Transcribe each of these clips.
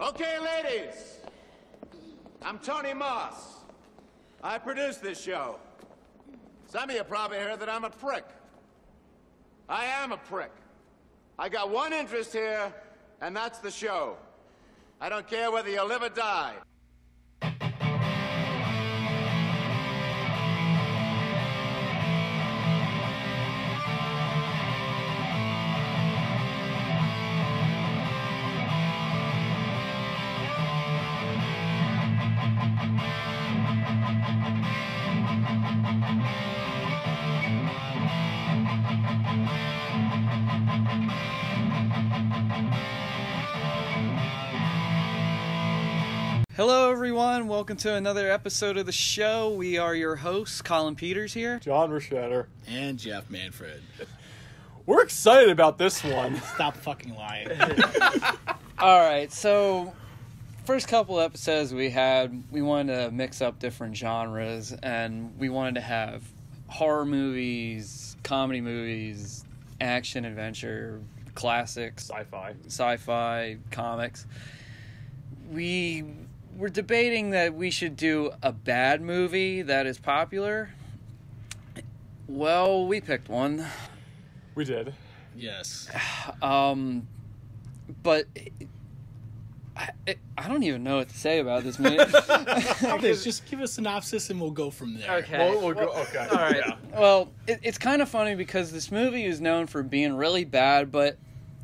Okay, ladies, I'm Tony Moss. I produce this show. Some of you probably heard that I'm a prick. I am a prick. I got one interest here, and that's the show. I don't care whether you live or die. Hello everyone, welcome to another episode of the show. We are your hosts, Colin Peters here. John Rashatter. And Jeff Manfred. We're excited about this one. Stop fucking lying. Alright, so first couple episodes we wanted to mix up different genres, and we wanted to have horror movies, comedy movies, action, adventure, classics, sci-fi, comics. We're debating that we should do a bad movie that is popular. Well, we picked one. We did. Yes. But I don't even know what to say about this movie. Okay, just give a synopsis and we'll go from there. Okay. We'll go. Okay. All right. Yeah. Well, it's kind of funny because this movie is known for being really bad, but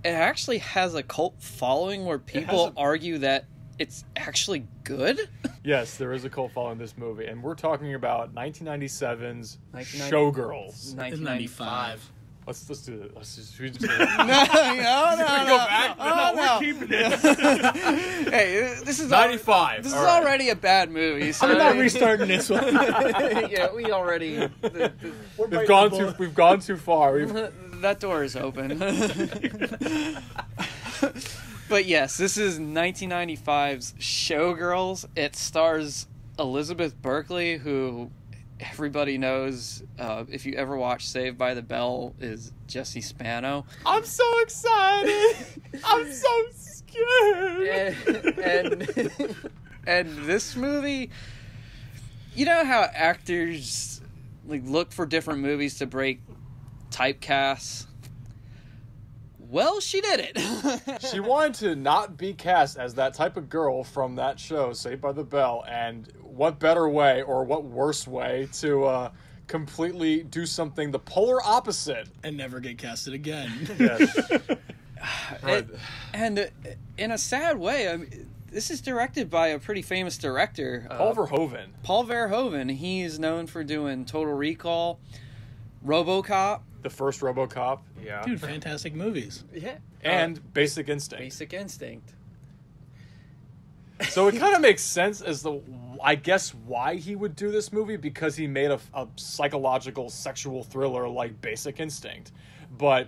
it actually has a cult following where people argue that it's actually good. Yes, there is a cult following this movie, and we're talking about 1997's Showgirls. 1995. Let's do it. We just No. go back. No. We're keeping it. Hey, this is 95. This is All right. already a bad movie. So I'm not restarting this one. Yeah, we already. We've gone too far. That door is open. But yes, this is 1995's Showgirls. It stars Elizabeth Berkley, who everybody knows, if you ever watch Saved by the Bell, is Jesse Spano. I'm so excited. I'm so scared. And this movie, you know how actors look for different movies to break typecasts? Well, she did it. She wanted to not be cast as that type of girl from that show, Saved by the Bell, and what better way, or what worse way, to completely do something the polar opposite. And never get casted again. Yes. And in a sad way, I mean, this is directed by a pretty famous director. Paul Verhoeven. Paul Verhoeven. He's known for doing Total Recall, RoboCop. The first RoboCop. Yeah. Dude, fantastic movies. Yeah. And Basic Instinct. Basic Instinct. So it kind of makes sense as I guess, why he would do this movie, because he made a psychological sexual thriller like Basic Instinct. But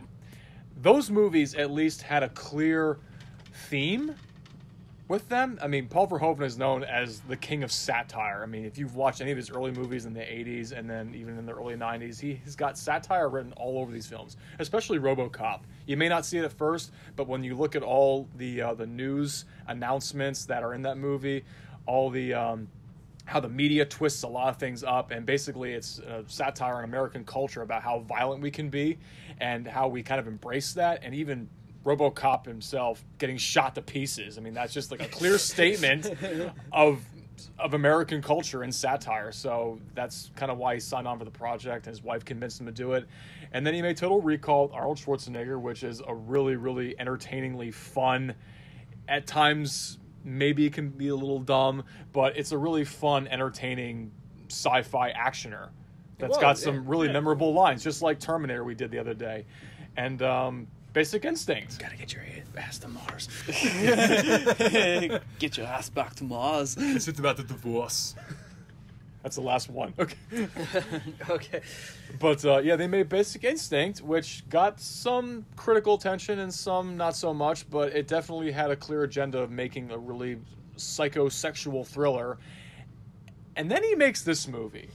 those movies at least had a clear theme with them. I mean, Paul Verhoeven is known as the king of satire. I mean, if you've watched any of his early movies in the 80s and then even in the early 90s, he's got satire written all over these films, especially RoboCop. You may not see it at first, but when you look at all the news announcements that are in that movie, all the how the media twists a lot of things up, and basically it's satire on American culture about how violent we can be and how we kind of embrace that, and even RoboCop himself getting shot to pieces. I mean, that's just like a clear statement of American culture and satire. So that's kind of why he signed on for the project, and his wife convinced him to do it. And then he made Total Recall with Arnold Schwarzenegger, which is a really, really entertainingly fun, at times maybe it can be a little dumb, but it's a really fun, entertaining sci-fi actioner that's got some really memorable lines, just like Terminator we did the other day. And Basic Instinct. Gotta get your ass to Mars. Get your ass back to Mars. It's about the divorce. That's the last one. Okay. Okay. But yeah, they made Basic Instinct, which got some critical attention and some not so much, but it definitely had a clear agenda of making a really psychosexual thriller. And then he makes this movie,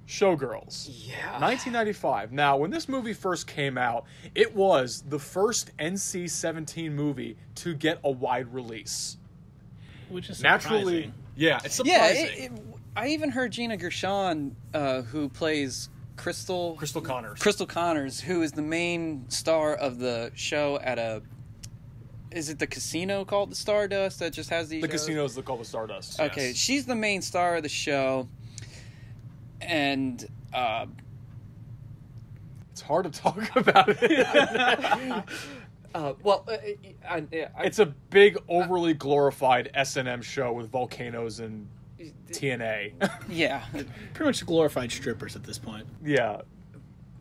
Showgirls. Yeah. 1995. Now, when this movie first came out, it was the first NC-17 movie to get a wide release. Which is naturally, surprising. yeah, it's surprising. Yeah, I even heard Gina Gershon, who plays Crystal Connors, who is the main star of the show at a. Is it the casino called the Stardust that just has these? The casino is called the Stardust. Okay, yes. She's the main star of the show, and it's hard to talk about it. It's a big, overly glorified S&M show with volcanoes and TNA. Yeah, Pretty much glorified strippers at this point. Yeah,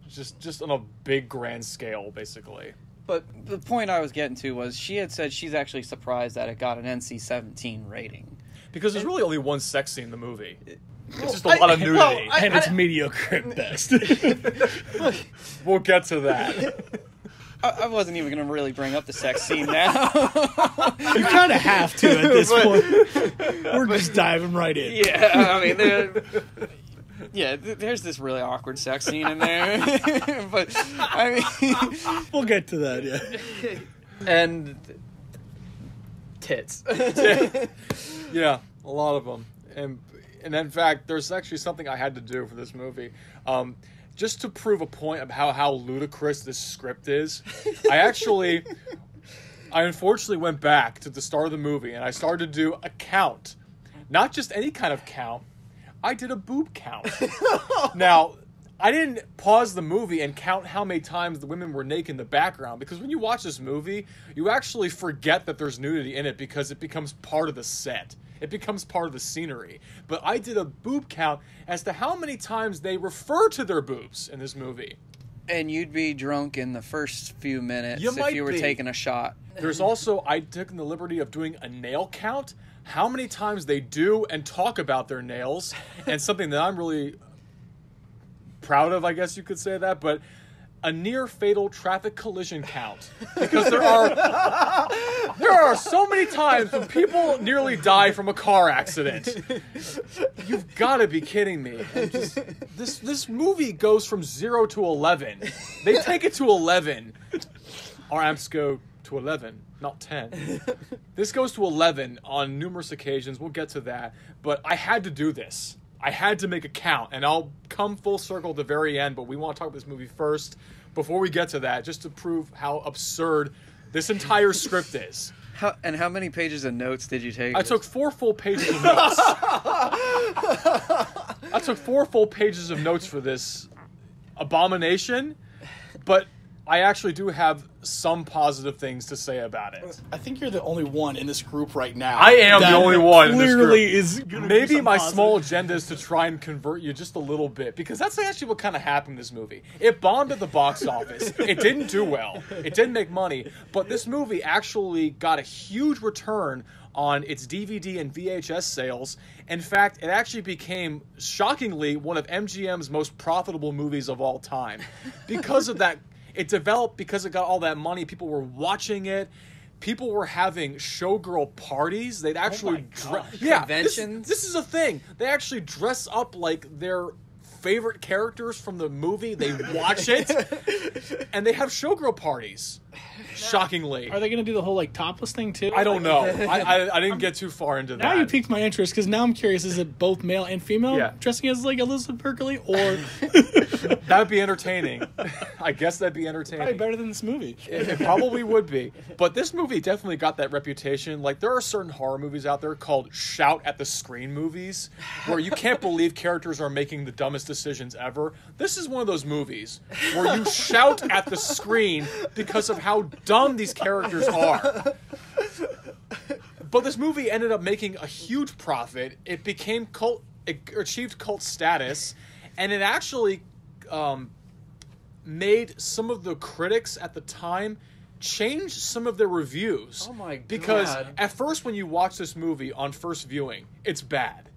just on a big, grand scale, basically. but the point I was getting to was she had said she's actually surprised that it got an NC-17 rating. Because there's really only one sex scene in the movie. It's just a lot of nudity. And it's mediocre at best. We'll get to that. I wasn't even going to really bring up the sex scene now. You kind of have to at this point. We're just diving right in. Yeah, I mean, there's this really awkward sex scene in there. But, I mean... We'll get to that, yeah. And... tits. Yeah, a lot of them. And in fact, there's actually something I had to do for this movie. Just to prove a point of how ludicrous this script is, I unfortunately went back to the start of the movie and I started to do a count. Not just any kind of count. I did a boob count. Now, I didn't pause the movie and count how many times the women were naked in the background, because when you watch this movie, you actually forget that there's nudity in it because it becomes part of the set. It becomes part of the scenery. But I did a boob count as to how many times they refer to their boobs in this movie. And you'd be drunk in the first few minutes if you were taking a shot. There's also, I took the liberty of doing a nail count. How many times they do and talk about their nails. And something that I'm really proud of, I guess you could say that, but a near fatal traffic collision count, because there are so many times when people nearly die from a car accident. You've got to be kidding me. This movie goes from 0 to 11. They take it to 11. Our amps go to 11, not 10. This goes to 11 on numerous occasions. We'll get to that, but I had to do this. I had to make a count, and I'll come full circle at the very end, but we want to talk about this movie first, before we get to that, just to prove how absurd this entire script is. How many pages of notes did you take? I took 4 full pages of notes. I took 4 full pages of notes for this abomination, but I actually do have some positive things to say about it. I think you're the only one in this group right now. I am the only one in this group. Clearly is gonna Maybe do my some small positive. agenda is to try and convert you just a little bit, because that's actually what kind of happened in this movie. It bombed at the box office. It didn't do well. It didn't make money, but this movie actually got a huge return on its DVD and VHS sales. In fact, it actually became, shockingly, one of MGM's most profitable movies of all time. Because of that, it developed because it got all that money. People were watching it. People were having showgirl parties. They'd actually conventions. This is a thing. They actually dress up like their favorite characters from the movie. They watch it, and they have showgirl parties. Shockingly, Are they going to do the whole topless thing too? I don't know. I didn't get too far into that. Now you piqued my interest, because now I'm curious: is it both male and female Yeah. dressing as Elizabeth Berkley, or That'd be entertaining. I guess that'd be entertaining. probably better than this movie? It probably would be. But this movie definitely got that reputation. Like, there are certain horror movies out there called shout at the screen movies, where you can't believe characters are making the dumbest decisions ever. This is one of those movies where you shout at the screen because of how dumb these characters are. But this movie ended up making a huge profit. It became it achieved cult status, and it actually made some of the critics at the time change some of their reviews. Oh my God. Because at first, when you watch this movie on first viewing, it's bad.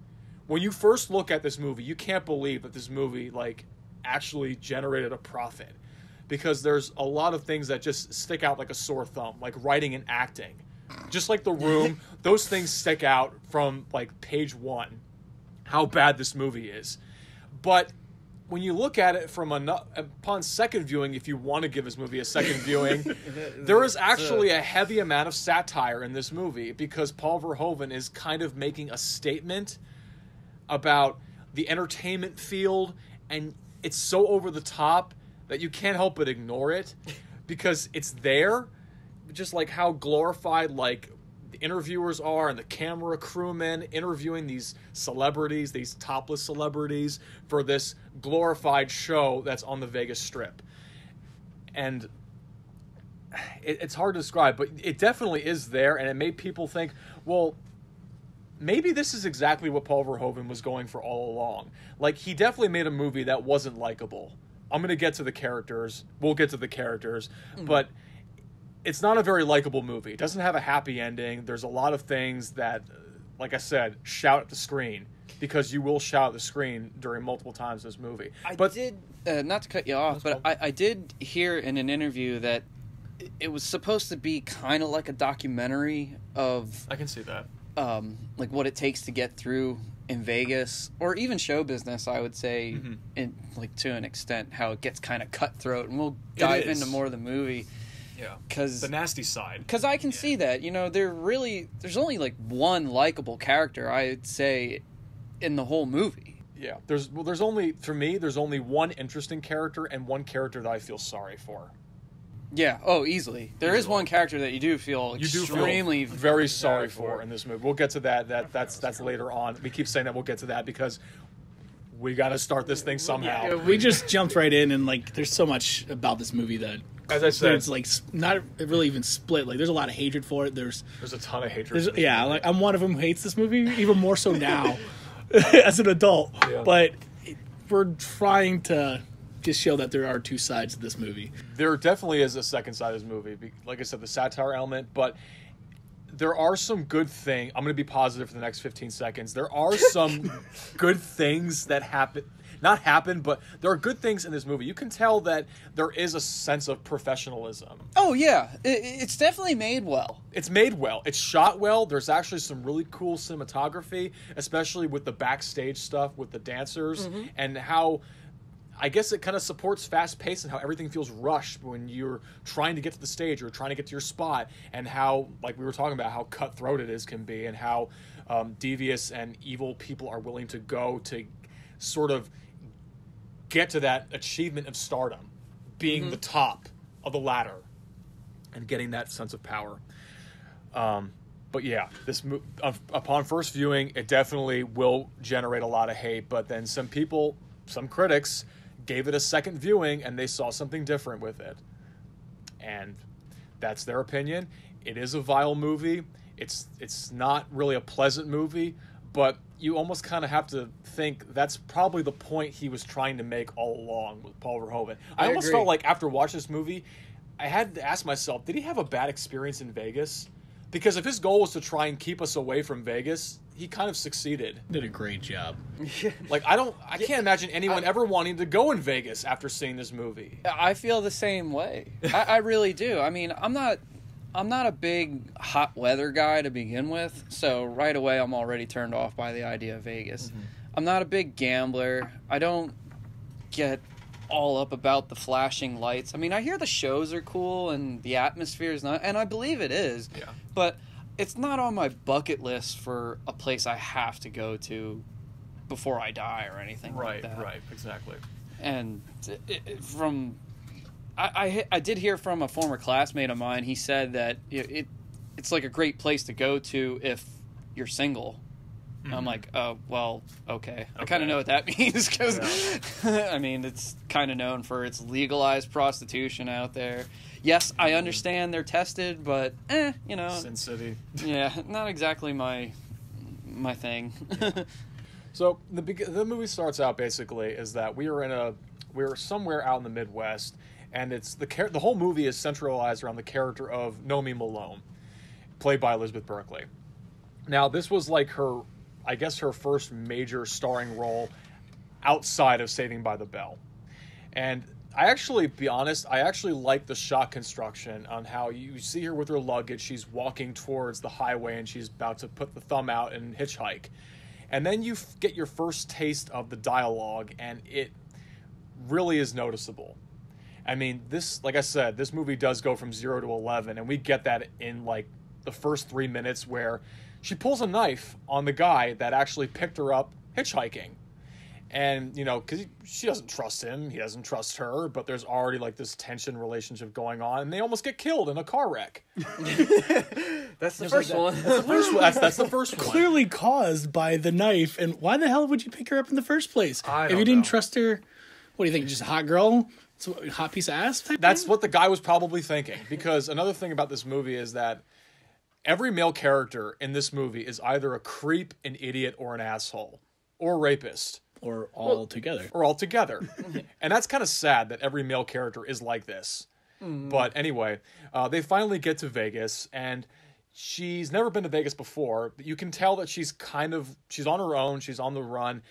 When you first look at this movie, you can't believe that this movie actually generated a profit. Because there's a lot of things that just stick out like a sore thumb, like writing and acting. Just like The Room, those things stick out from page 1, how bad this movie is. But when you look at it from upon second viewing, if you want to give this movie a second viewing, there is actually a heavy amount of satire in this movie because Paul Verhoeven is kind of making a statement about the entertainment field, and it's so over the top that you can't help but ignore it because it's there, just like how glorified like the interviewers are and the camera crewmen interviewing these celebrities, these topless celebrities for this glorified show that's on the Vegas Strip. And it's hard to describe, but it definitely is there, and it made people think, well, maybe this is exactly what Paul Verhoeven was going for all along. Like, he definitely made a movie that wasn't likable. I'm going to get to the characters. We'll get to the characters. But it's not a very likable movie. It doesn't have a happy ending. There's a lot of things that, like I said, shout at the screen. Because you will shout at the screen during multiple times in this movie. But not to cut you off, but I did hear in an interview that it was supposed to be kind of like a documentary of... I can see that. Like what it takes to get through in Vegas, or even show business, I would say, in like to an extent, how it gets kind of cutthroat, and we'll dive into more of the movie. Yeah, because the nasty side. Because I can see that, you know, there's only like one likable character, I'd say, in the whole movie. Yeah, there's only one interesting character and one character that I feel sorry for. Yeah, easily. There is one character that you do feel extremely very sorry for in this movie. We'll get to that. That's later on. We keep saying that we'll get to that because we got to start this thing somehow. Yeah, we just jumped right in, and like, there's so much about this movie that, as I said, it's like not really even split. Like, there's a lot of hatred for it. There's a ton of hatred. Yeah, like I'm one of them who hates this movie even more so now as an adult. Yeah. But we're trying to just show that there are two sides to this movie. There definitely is a second side of this movie. Like I said, the satire element, but there are some good things. I'm going to be positive for the next 15 seconds. There are some good things that happen, but there are good things in this movie. You can tell that there is a sense of professionalism. Oh, yeah. It's definitely made well. It's made well. It's shot well. There's actually some really cool cinematography, especially with the backstage stuff with the dancers and how... I guess it kind of supports fast pace and how everything feels rushed when you're trying to get to the stage or trying to get to your spot, and how, like we were talking about, how cutthroat it can be, and how devious and evil people are willing to go to sort of get to that achievement of stardom, being the top of the ladder and getting that sense of power. But yeah, upon first viewing, it definitely will generate a lot of hate, but then some critics gave it a second viewing and they saw something different with it, and that's their opinion. It is a vile movie. It's not really a pleasant movie, but you almost kind of have to think that's probably the point he was trying to make all along with Paul Verhoeven. I almost felt like after watching this movie, I had to ask myself, did he have a bad experience in Vegas? Because if his goal was to try and keep us away from Vegas, he kind of succeeded. Did a great job. Like, I can't imagine anyone ever wanting to go in Vegas after seeing this movie. I feel the same way. I really do. I mean, I'm not a big hot weather guy to begin with, so right away I'm already turned off by the idea of Vegas. I'm not a big gambler. I don't get all up about the flashing lights. I mean, I hear the shows are cool and the atmosphere is not, and I believe it is. Yeah. But it's not on my bucket list for a place I have to go to before I die or anything like that. Right, exactly. And I did hear from a former classmate of mine. He said that it's like a great place to go to if you're single. I'm like, oh, well, okay. I kind of know what that means because, I mean, it's kind of known for its legalized prostitution out there. Yes, I understand they're tested, but, you know. Sin City. Yeah, not exactly my thing. So the movie starts out basically is that we're somewhere out in the Midwest, and it's the whole movie is centralized around the character of Nomi Malone, played by Elizabeth Berkley. Now, this was like her first major starring role outside of Saving by the Bell. And I actually like the shot construction on how you see her with her luggage. She's walking towards the highway and she's about to put the thumb out and hitchhike. And then you get your first taste of the dialogue, and it really is noticeable. I mean, this, like I said, this movie does go from 0 to 11, and we get that in like the first 3 minutes where she pulls a knife on the guy that actually picked her up hitchhiking. And, you know, because she doesn't trust him, he doesn't trust her, but there's already like this tension relationship going on, and they almost get killed in a car wreck. That's the first one. That's the first one. Clearly caused by the knife. And why the hell would you pick her up in the first place? If you didn't trust her, what do you think? Just a hot girl? A hot piece of ass type That's thing? what the guy was probably thinking. Because another thing about this movie is that every male character in this movie is either a creep, an idiot, or an asshole. Or a rapist. Or all together. Or all together. And that's kind of sad that every male character is like this. But anyway, they finally get to Vegas, and she's never been to Vegas before. But you can tell that she's on her own, she's on the run.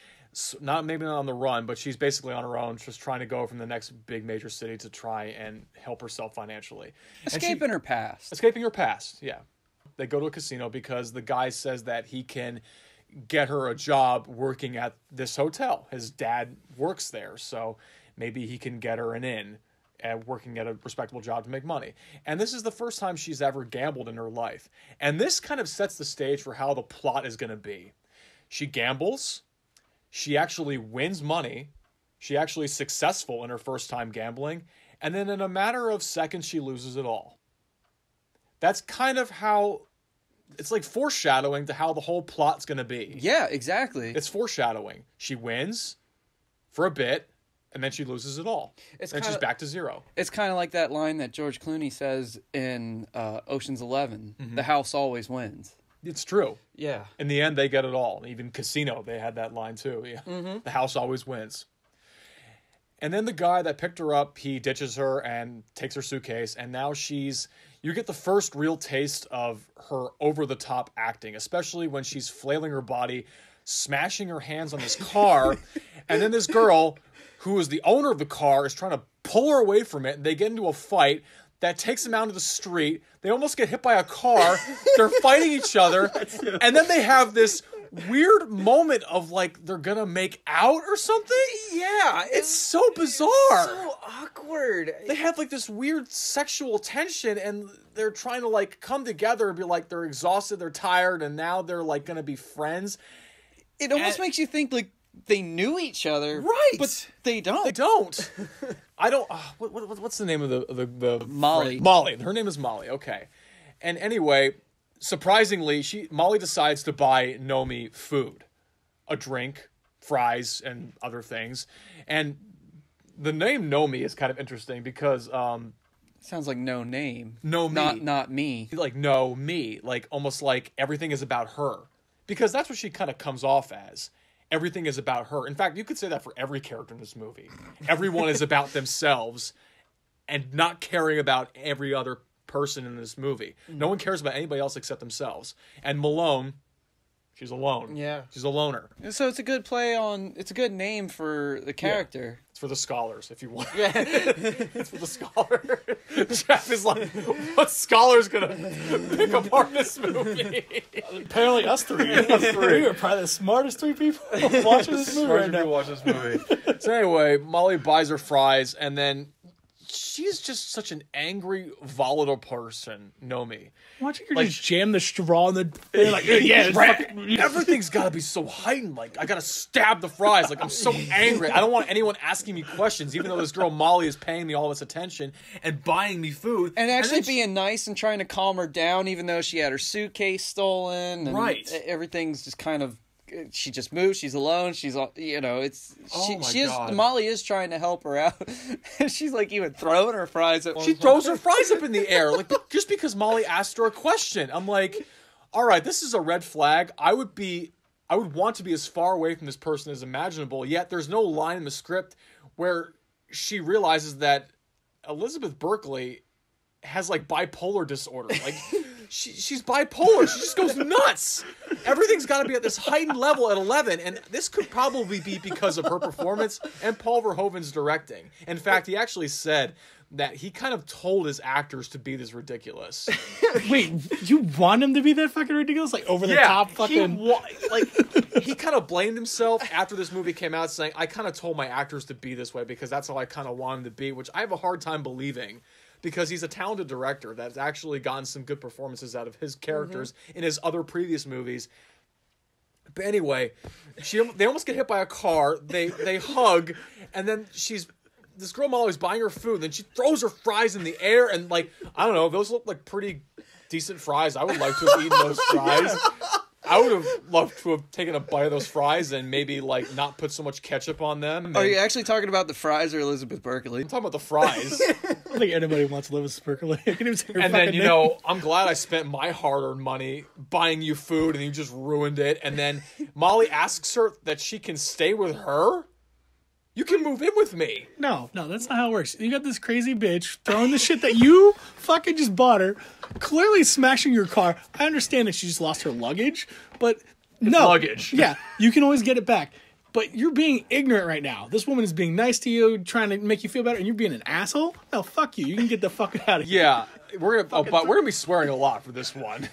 Maybe not on the run, but she's basically on her own, just trying to go from the next big major city to try and help herself financially. Escaping her past. Escaping her past, yeah. They go to a casino because the guy says that he can get her a job working at this hotel. His dad works there, so maybe he can get her an in at working at a respectable job to make money. And this is the first time she's ever gambled in her life. And this kind of sets the stage for how the plot is going to be. She gambles. She actually wins money. She actually is successful in her first time gambling. And then in a matter of seconds, she loses it all. That's kind of how... It's like foreshadowing to how the whole plot's going to be. Yeah, exactly. It's foreshadowing. She wins for a bit, and then she loses it all. And she's back to zero. It's kind of like that line that George Clooney says in Ocean's 11. The house always wins. It's true. Yeah. In the end, they get it all. Even Casino, they had that line too. Yeah. The house always wins. And then the guy that picked her up, he ditches her and takes her suitcase, and now you get the first real taste of her over-the-top acting, especially when she's flailing her body, smashing her hands on this car, and then this girl, who is the owner of the car, is trying to pull her away from it, and they get into a fight that takes them out into the street. They almost get hit by a car. They're fighting each other, and then they have this weird moment of like they're gonna make out or something. Yeah, it's so bizarre. So awkward. They have like this weird sexual tension, and they're trying to like come together and be like they're exhausted, they're tired, and now they're like gonna be friends. It almost makes you think like they knew each other, right? But they don't. They don't. I don't. What's the name of the Molly? Friend? Molly. Her name is Molly. Okay. And anyway, surprisingly, Molly decides to buy Nomi food, a drink, fries, and other things. And the name Nomi is kind of interesting because sounds like no name. No me. Not me. Like no me. Like almost like everything is about her. Because that's what she kind of comes off as. Everything is about her. In fact, you could say that for every character in this movie. Everyone is about themselves and not caring about every other person in this movie. No one cares about anybody else except themselves. And Malone, she's alone. Yeah. She's a loner. So it's a good it's a good name for the character. Yeah. It's for the scholars, if you want. Yeah. It's for the scholar. Jeff is like, what scholar's gonna pick apart this movie? Apparently us three. We are probably the smartest three people watching this movie right now. Watch this movie. So anyway, Molly buys her fries, and then she's just such an angry, volatile person, Nomi. Watching her like, just jam the straw in the... Like, yeah, everything's got to be so heightened. Like, I got to stab the fries. Like, I'm so angry. I don't want anyone asking me questions, even though this girl Molly is paying me all this attention and buying me food. And actually being nice and trying to calm her down, even though she had her suitcase stolen. And right. Everything's just kind of... She just moved. She's alone. She's, you know, Molly is trying to help her out. She's like even throwing her fries at one point. She throws her fries up in the air, like just because Molly asked her a question. I'm like, all right, this is a red flag. I would want to be as far away from this person as imaginable. Yet there's no line in the script where she realizes that Elizabeth Berkley has like bipolar disorder. Like she's bipolar. She just goes nuts. Everything's got to be at this heightened level at 11, and this could probably be because of her performance and Paul Verhoeven's directing. In fact, he actually said that he kind of told his actors to be this ridiculous. Wait, you want him to be that fucking ridiculous? Like over the top fucking... He kind of blamed himself after this movie came out, saying, I kind of told my actors to be this way because that's how I kind of wanted to be, which I have a hard time believing because he's a talented director that's actually gotten some good performances out of his characters in his other previous movies. But anyway, they almost get hit by a car, they hug, and then this girl Molly's buying her food, then she throws her fries in the air, and like, I don't know, those look like pretty decent fries. I would like to have eaten those fries. I would have loved to have taken a bite of those fries and maybe like not put so much ketchup on them. Are you actually talking about the fries or Elizabeth Berkley? I'm talking about the fries. I don't think anybody wants to live with Berkeley. And then, you know, I'm glad I spent my hard-earned money buying you food and you just ruined it. And then Molly asks her that she can stay with her. You can move in with me. No, that's not how it works. You got this crazy bitch throwing the shit that you fucking just bought her, clearly smashing your car. I understand that she just lost her luggage, but no. Luggage. Yeah, you can always get it back. But you're being ignorant right now. This woman is being nice to you, trying to make you feel better, and you're being an asshole? No, fuck you. You can get the fuck out of here. Yeah, we're gonna be swearing a lot for this one.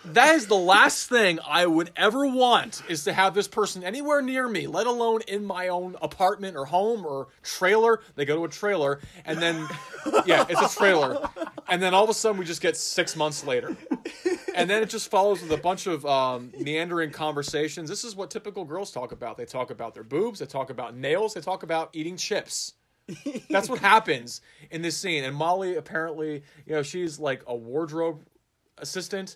That is the last thing I would ever want, is to have this person anywhere near me, let alone in my own apartment or home or trailer. They go to a trailer, and then, yeah, it's a trailer. And then all of a sudden we just get 6 months later. And then it just follows with a bunch of meandering conversations. This is what typical girls talk about. They talk about their boobs, they talk about nails, they talk about eating chips. That's what happens in this scene. And Molly, apparently, you know, she's like a wardrobe assistant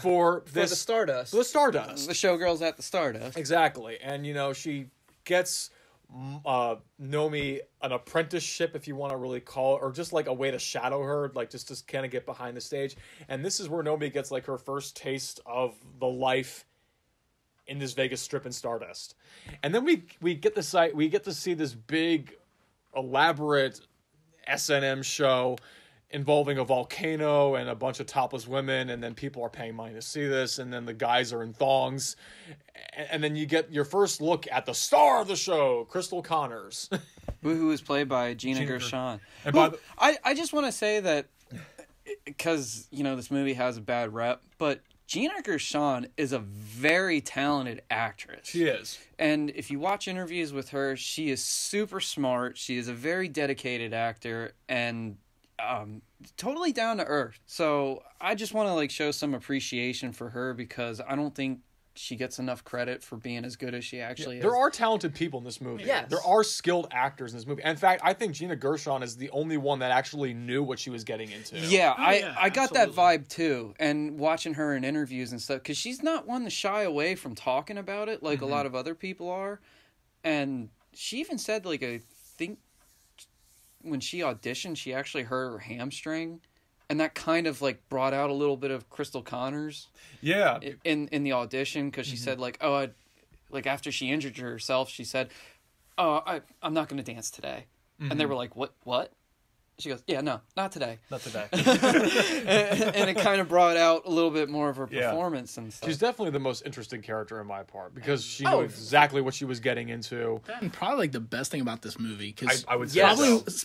for the Stardust. For the Stardust. The Showgirls at the Stardust. Exactly. And, you know, she gets Nomi an apprenticeship, if you want to really call it, or just like a way to shadow her, like just to kind of get behind the stage. And this is where Nomi gets like her first taste of the life in this Vegas Strip and Stardust. And then we get to see this big, elaborate S&M show involving a volcano and a bunch of topless women, and then people are paying money to see this, and then the guys are in thongs, and then you get your first look at the star of the show, Crystal Connors. Who is played by Gina Gershon. And by I just want to say that, because, you know, this movie has a bad rep, but Gina Gershon is a very talented actress. She is. And if you watch interviews with her, she is super smart. She is a very dedicated actor, and totally down to earth. So I just want to like show some appreciation for her, because I don't think she gets enough credit for being as good as she actually is. There are talented people in this movie. Yes. There are skilled actors in this movie. In fact, I think Gina Gershon is the only one that actually knew what she was getting into. Yeah, I got that vibe too. And watching her in interviews and stuff, because she's not one to shy away from talking about it like a lot of other people are. And she even said, like, I think when she auditioned, she actually hurt her hamstring, and that kind of like brought out a little bit of Crystal Connors. Yeah, in the audition, because she said like, oh, like after she injured herself, she said, oh, I'm not going to dance today, and they were like, what? She goes, yeah, no, not today. Not today. and it kind of brought out a little bit more of her performance and stuff. She's definitely the most interesting character in my part, because she knew exactly what she was getting into. And probably like the best thing about this movie, because I would say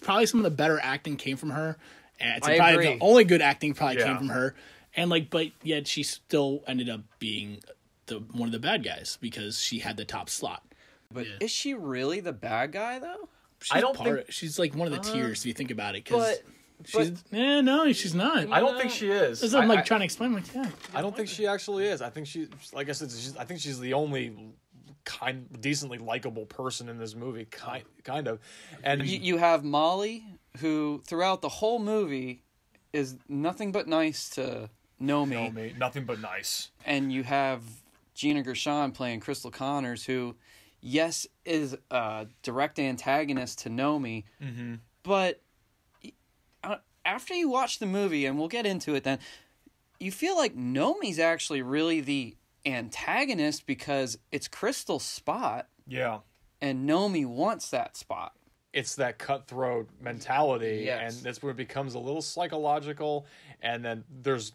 probably some of the better acting came from her. And it's I probably agree. the only good acting probably came from her. And like, but yet she still ended up being one of the bad guys, because she had the top slot. But is she really the bad guy though? She's like one of the tiers if you think about it. But no, she's not. I don't think she is. As I'm like trying to explain, like, yeah. I don't think she actually is. I think she, like I said, I think she's the only decently likable person in this movie, kind of. And you have Molly, who throughout the whole movie is nothing but nice to Nomi. Nothing but nice. And you have Gina Gershon playing Crystal Connors, who, yes, is a direct antagonist to Nomi, but after you watch the movie, and we'll get into it then, you feel like Nomi's actually really the antagonist, because it's Crystal's spot. Yeah. And Nomi wants that spot. it's that cutthroat mentality, Yes. and that's where it becomes a little psychological. And then there's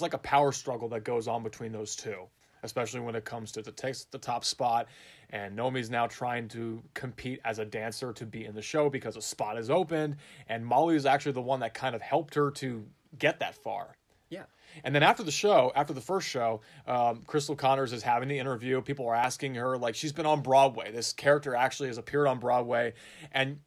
like a power struggle that goes on between those two, especially when it comes to takes the top spot. And Nomi's now trying to compete as a dancer to be in the show because a spot is opened, and Molly is actually the one that kind of helped her to get that far. Yeah. And then after the first show, Crystal Connors is having the interview. People are asking her, like, she's been on Broadway. This character actually has appeared on Broadway. And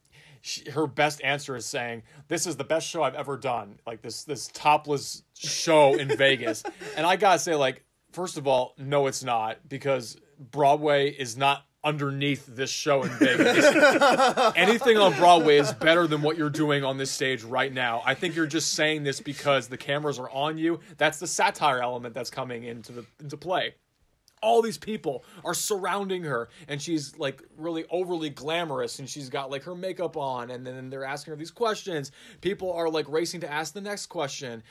her best answer is saying, this is the best show I've ever done. Like, this topless show in Vegas. And I gotta say, like, first of all, no, it's not. Because Broadway is not underneath this show in Vegas. Anything on Broadway is better than what you're doing on this stage right now. I think you're just saying this because the cameras are on you. That's the satire element that's coming into play. All these people are surrounding her, and she's like really overly glamorous, and she's got like her makeup on, and then they're asking her these questions. People are like racing to ask the next question.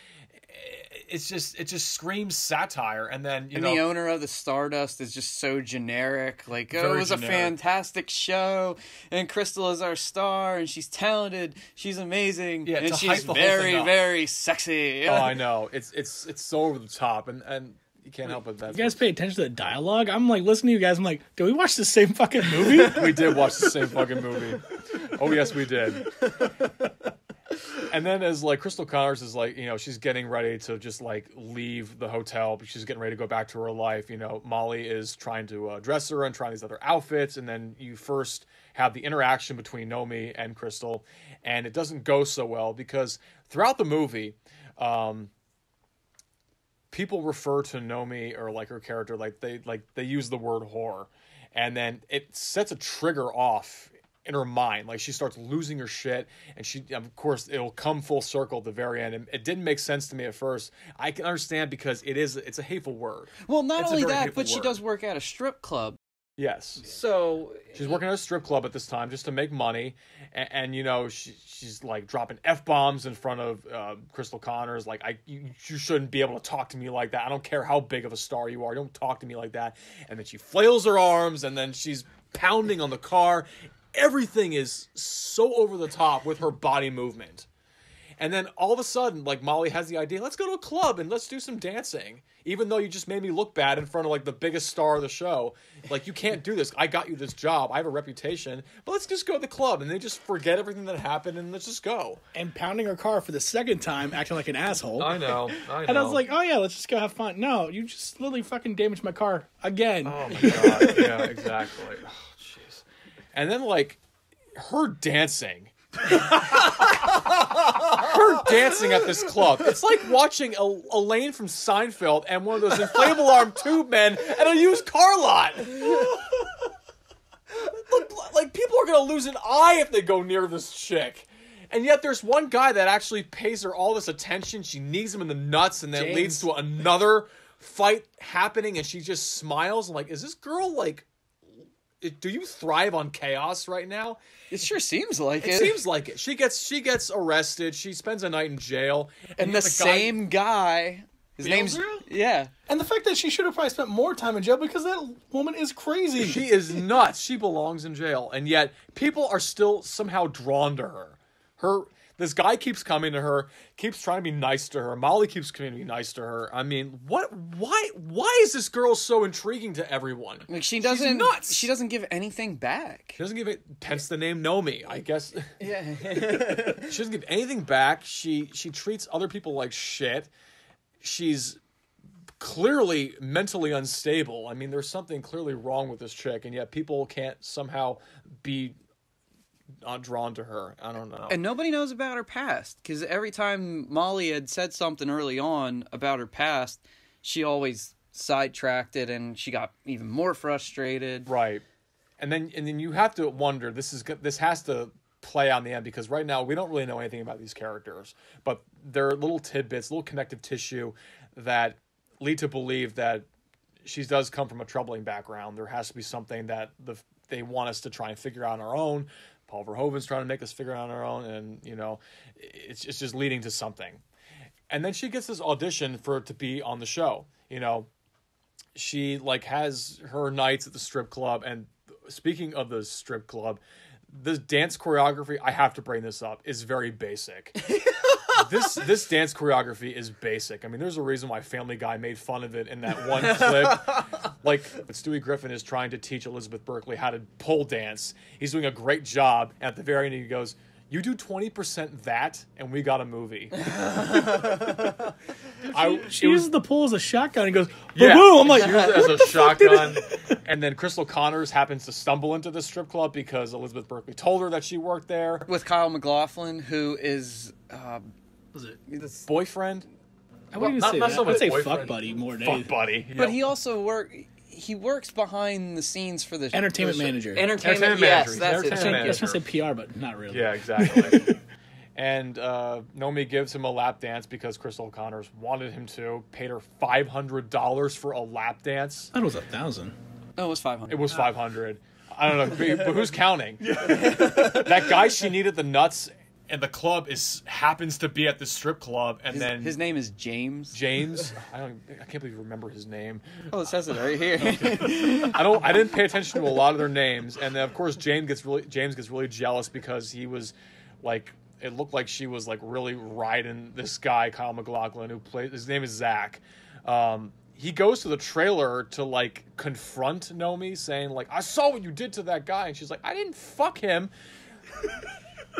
It just screams satire. And then the owner of the Stardust is just so generic. Like, it was generic. a fantastic show, and Crystal is our star, and she's talented, she's amazing, Yeah, and to she's hype the whole very, thing up. very sexy. Oh, I know. It's so over the top, and you can't help it. You guys pay attention to the dialogue? I'm like listening to you guys. I'm like, did we watch the same fucking movie? We did watch the same fucking movie. Oh yes, we did. And then as like Crystal Connors is like, she's getting ready to just like leave the hotel, but she's getting ready to go back to her life. Molly is trying to dress her and trying these other outfits, and then you first have the interaction between Nomi and Crystal, and it doesn't go so well because throughout the movie, people refer to Nomi or like her character they use the word whore, and then it sets a trigger off in her mind. Like, she starts losing her shit, and she, of course, it'll come full circle at the very end. And it didn't make sense to me at first. I can understand because it's a hateful word. Well, not It's a only very that, hateful but she word. does work at a strip club. Yes. So She's working at a strip club at this time just to make money, and she's like dropping F-bombs in front of Crystal Connors. Like, you shouldn't be able to talk to me like that. I don't care how big of a star you are. Don't talk to me like that. And then she flails her arms, and then she's pounding on the car. Everything is so over the top with her body movement. And then all of a sudden, like, Molly has the idea, let's go to a club and let's do some dancing. Even though you just made me look bad in front of, like, the biggest star of the show. Like, you can't do this. I got you this job. I have a reputation. But let's just go to the club. And they just forget everything that happened and let's just go. And pounding her car for the second time, acting like an asshole. I know. And I was like, oh yeah, let's just go have fun. No, you just literally fucking damaged my car again. Oh, my God. Yeah, exactly. Oh, jeez. And then, like, her dancing at this club. It's like watching Elaine from Seinfeld and one of those inflatable arm tube men at a used car lot. Like, people are going to lose an eye if they go near this chick. And yet there's one guy that actually pays her all this attention. She knees him in the nuts, and then leads to another fight happening, and she just smiles. I'm like, is this girl, like, do you thrive on chaos right now? it sure seems like it. It seems like it. She gets arrested. She spends a night in jail. And the same guy, his name's her? yeah. And the fact that she should have probably spent more time in jail because that woman is crazy. She is nuts. She belongs in jail. And yet people are still somehow drawn to her. This guy keeps coming to her, keeps trying to be nice to her. Molly keeps trying to be nice to her. I mean, why is this girl so intriguing to everyone? Like, She's nuts. She doesn't give anything back. She doesn't give it, hence the name Nomi, I guess. Yeah. She doesn't give anything back. She treats other people like shit. She's clearly mentally unstable. I mean, there's something clearly wrong with this chick, and yet people can't somehow be not drawn to her. I don't know. And nobody knows about her past, because every time Molly had said something early on about her past, she always sidetracked it, and she got even more frustrated. Right. And then you have to wonder, this has to play out in the end, because right now we don't really know anything about these characters, but there are little tidbits, little connective tissue that lead to believe that she does come from a troubling background. There has to be something that they want us to try and figure out on our own. Paul Verhoeven's trying to make us figure it out on our own, and it's just leading to something. And then she gets this audition to be on the show. She like has her nights at the strip club, and speaking of the strip club, the dance choreography, I have to bring this up, is very basic. This dance choreography is basic. I mean, there's a reason why Family Guy made fun of it in that one clip. Like, Stewie Griffin is trying to teach Elizabeth Berkley how to pole dance. He's doing a great job. And at the very end, he goes, "You do 20% that, and we got a movie." She uses the pole as a shotgun and goes, boom, yeah, boom. I'm like, she used it as a shotgun. And then Crystal Connors happens to stumble into the strip club because Elizabeth Berkley told her that she worked there. With Kyle MacLachlan, who is was it? this Boyfriend? I wouldn't Not even say that. so I'd much say boyfriend. fuck buddy more than Fuck anything. buddy. But Yep. he also he works behind the scenes for the Entertainment the- manager. Entertainment, Entertainment yes, manager. that's He's it. entertainment I was manager. going to say PR, but not really. Yeah, exactly. And Nomi gives him a lap dance because Crystal Connors wanted him to. Paid her $500 for a lap dance. I thought it was 1,000. No, it was 500. It was $500. I don't know, but who's counting? That guy she needed the nuts, and the club happens to be at the strip club, and then his name is James. James. I can't believe you remember his name. Oh, it says it right here. I didn't pay attention to a lot of their names, and then of course James gets really jealous because he was like, it looked like she was like really riding this guy Kyle MacLachlan, who plays, his name is Zach. He goes to the trailer to like confront Nomi, saying like, "I saw what you did to that guy," and she's like, "I didn't fuck him."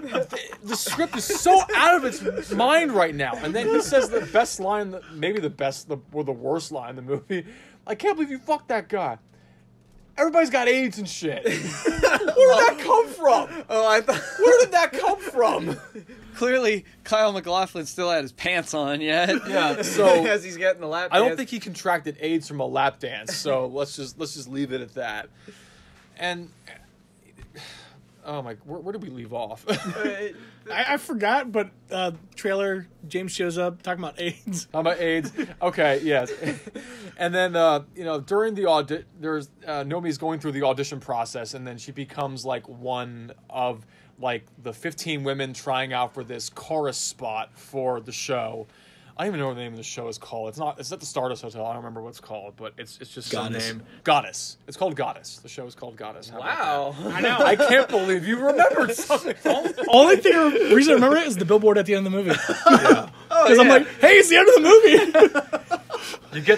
The script is so out of its mind right now, and then he says the best line, maybe the best or the worst line in the movie. "I can't believe you fucked that guy. Everybody's got AIDS and shit." Where did that come from? Oh, I thought Where did that come from? clearly Kyle MacLachlan still had his pants on yet. Yeah, so as he's getting the lap I don't dance. think he contracted AIDS from a lap dance. So let's just leave it at that. And oh my, where did we leave off? I forgot, but trailer, James shows up talking about AIDS. How about AIDS? Okay, yes. And then during the there's Nomi's going through the audition process, and then she becomes like one of like the 15 women trying out for this chorus spot for the show. I don't even know what the name of the show is called. It's at the Stardust Hotel. I don't remember what it's called, but it's just Goddess. some name. Goddess. It's called Goddess. The show is called Goddess. How about Wow. I know. that? I can't believe you remembered something. Only reason I remember it is the billboard at the end of the movie. Yeah. Because I'm like, hey, it's the end of the movie.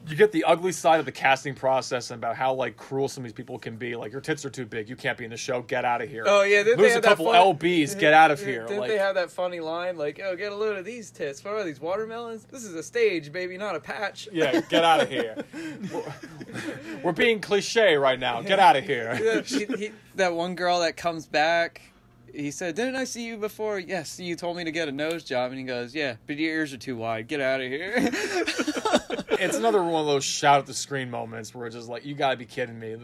You get the ugly side of the casting process and about how like cruel some of these people can be. Like, your tits are too big, you can't be in the show. Get out of here. Oh, yeah, didn't they lose a have that couple fun- lbs. Get out of here. Didn't Like, they have that funny line like, "Oh, get a load of these tits. What are these, watermelons? This is a stage, baby, not a patch." yeah, get out of here. We're being cliche right now. Get out of here. That one girl that comes back, he said, "Didn't I see you before?" "Yes, you told me to get a nose job." And he goes, "Yeah, but your ears are too wide. Get out of here." It's another one of those shout at the screen moments where it's just like, you gotta be kidding me.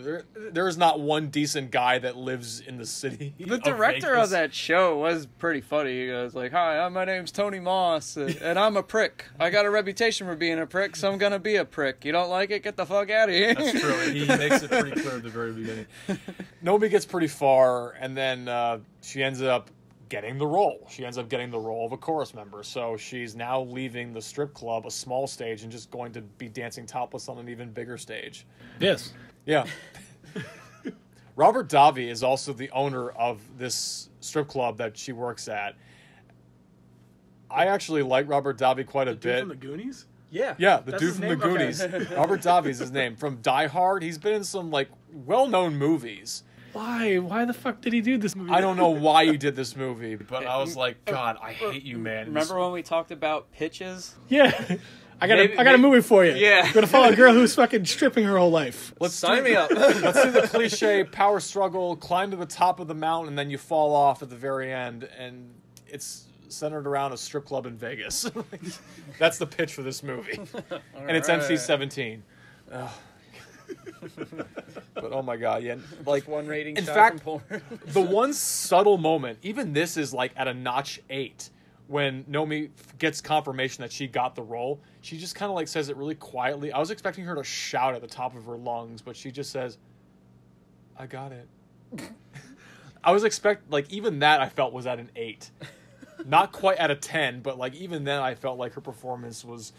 There is not one decent guy that lives in the city. The director of that show was pretty funny. He goes like, "Hi, my name's Tony Moss, and I'm a prick. I got a reputation for being a prick, so I'm gonna be a prick. You don't like it? Get the fuck out of here." That's true. He makes it pretty clear at the very beginning. Nomi gets pretty far, and then she ends up getting the role. She ends up getting the role of a chorus member. So she's now leaving the strip club, a small stage, and just going to be dancing topless on an even bigger stage. Yes. Yeah. Robert Davi is also the owner of this strip club that she works at. I actually like Robert Davi quite a bit. From the Goonies? Yeah. Yeah, the That's dude his from the name? Goonies. Okay. Robert Davi is his name. From Die Hard, he's been in some like well-known movies. Why? Why the fuck did he do this movie? I don't know why he did this movie, but I was like, God, I hate you, man. Remember when we talked about pitches? Yeah. I got a movie for you. Yeah. You're gonna follow a girl who's fucking stripping her whole life. Sign me up. Let's do the cliche power struggle, climb to the top of the mountain, and then you fall off at the very end, and it's centered around a strip club in Vegas. That's the pitch for this movie. And it's MC-17. But oh my god, yeah, like One rating in shot fact, from porn. the one subtle moment, even this is like at a notch 8, when Nomi gets confirmation that she got the role. She just kind of like says it really quietly. I was expecting her to shout at the top of her lungs, but she just says, "I got it." I was like even that I felt was at an 8, not quite at a 10, but like even then I felt like her performance was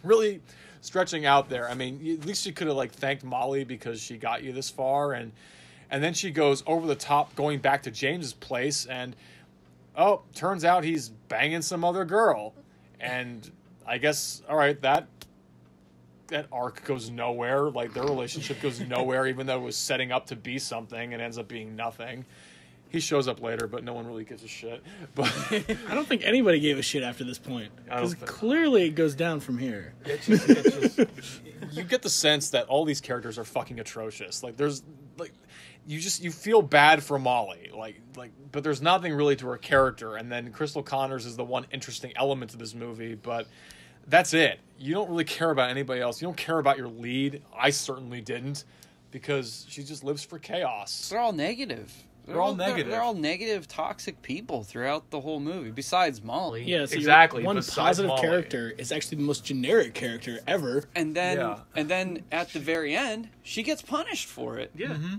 really stretching out there. I mean, at least she could have like thanked Molly because she got you this far, and And then she goes over the top, going back to James's place, and turns out he's banging some other girl. And I guess, all right, that arc goes nowhere. Like, their relationship goes nowhere, even though it was setting up to be something and ends up being nothing. He shows up later, but no one really gives a shit. But I don't think anybody gave a shit after this point. Because clearly it goes down from here. It just you get the sense that all these characters are fucking atrocious. Like, there's like you feel bad for Molly, but there's nothing really to her character. And then Crystal Connors is the one interesting element to this movie, but that's it. You don't really care about anybody else. You don't care about your lead. I certainly didn't, because she just lives for chaos. They're all negative. They're all negative. They're all negative, toxic people throughout the whole movie, besides Molly. Yeah, so exactly. One positive Molly. Character is actually the most generic character ever. And then at the very end, she gets punished for it. Yeah. Mm-hmm.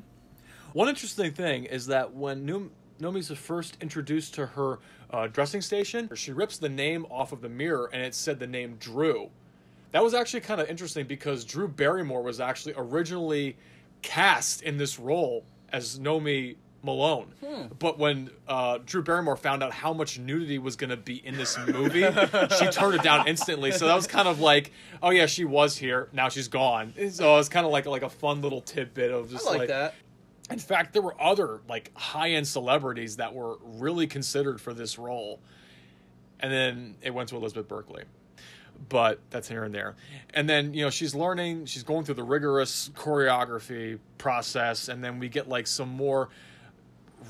One interesting thing is that when Nomi's first introduced to her dressing station, she rips the name off of the mirror, and it said the name Drew. That was actually kind of interesting, because Drew Barrymore was actually originally cast in this role as Nomi Malone. But when Drew Barrymore found out how much nudity was going to be in this movie, she turned it down instantly. So that was kind of like, oh yeah, she was here, now she's gone. So it was kind of like a fun little tidbit of just I like that. In fact, there were other like high-end celebrities that were really considered for this role. And then it went to Elizabeth Berkley. But that's here and there. And then, she's going through the rigorous choreography process, and then we get like some more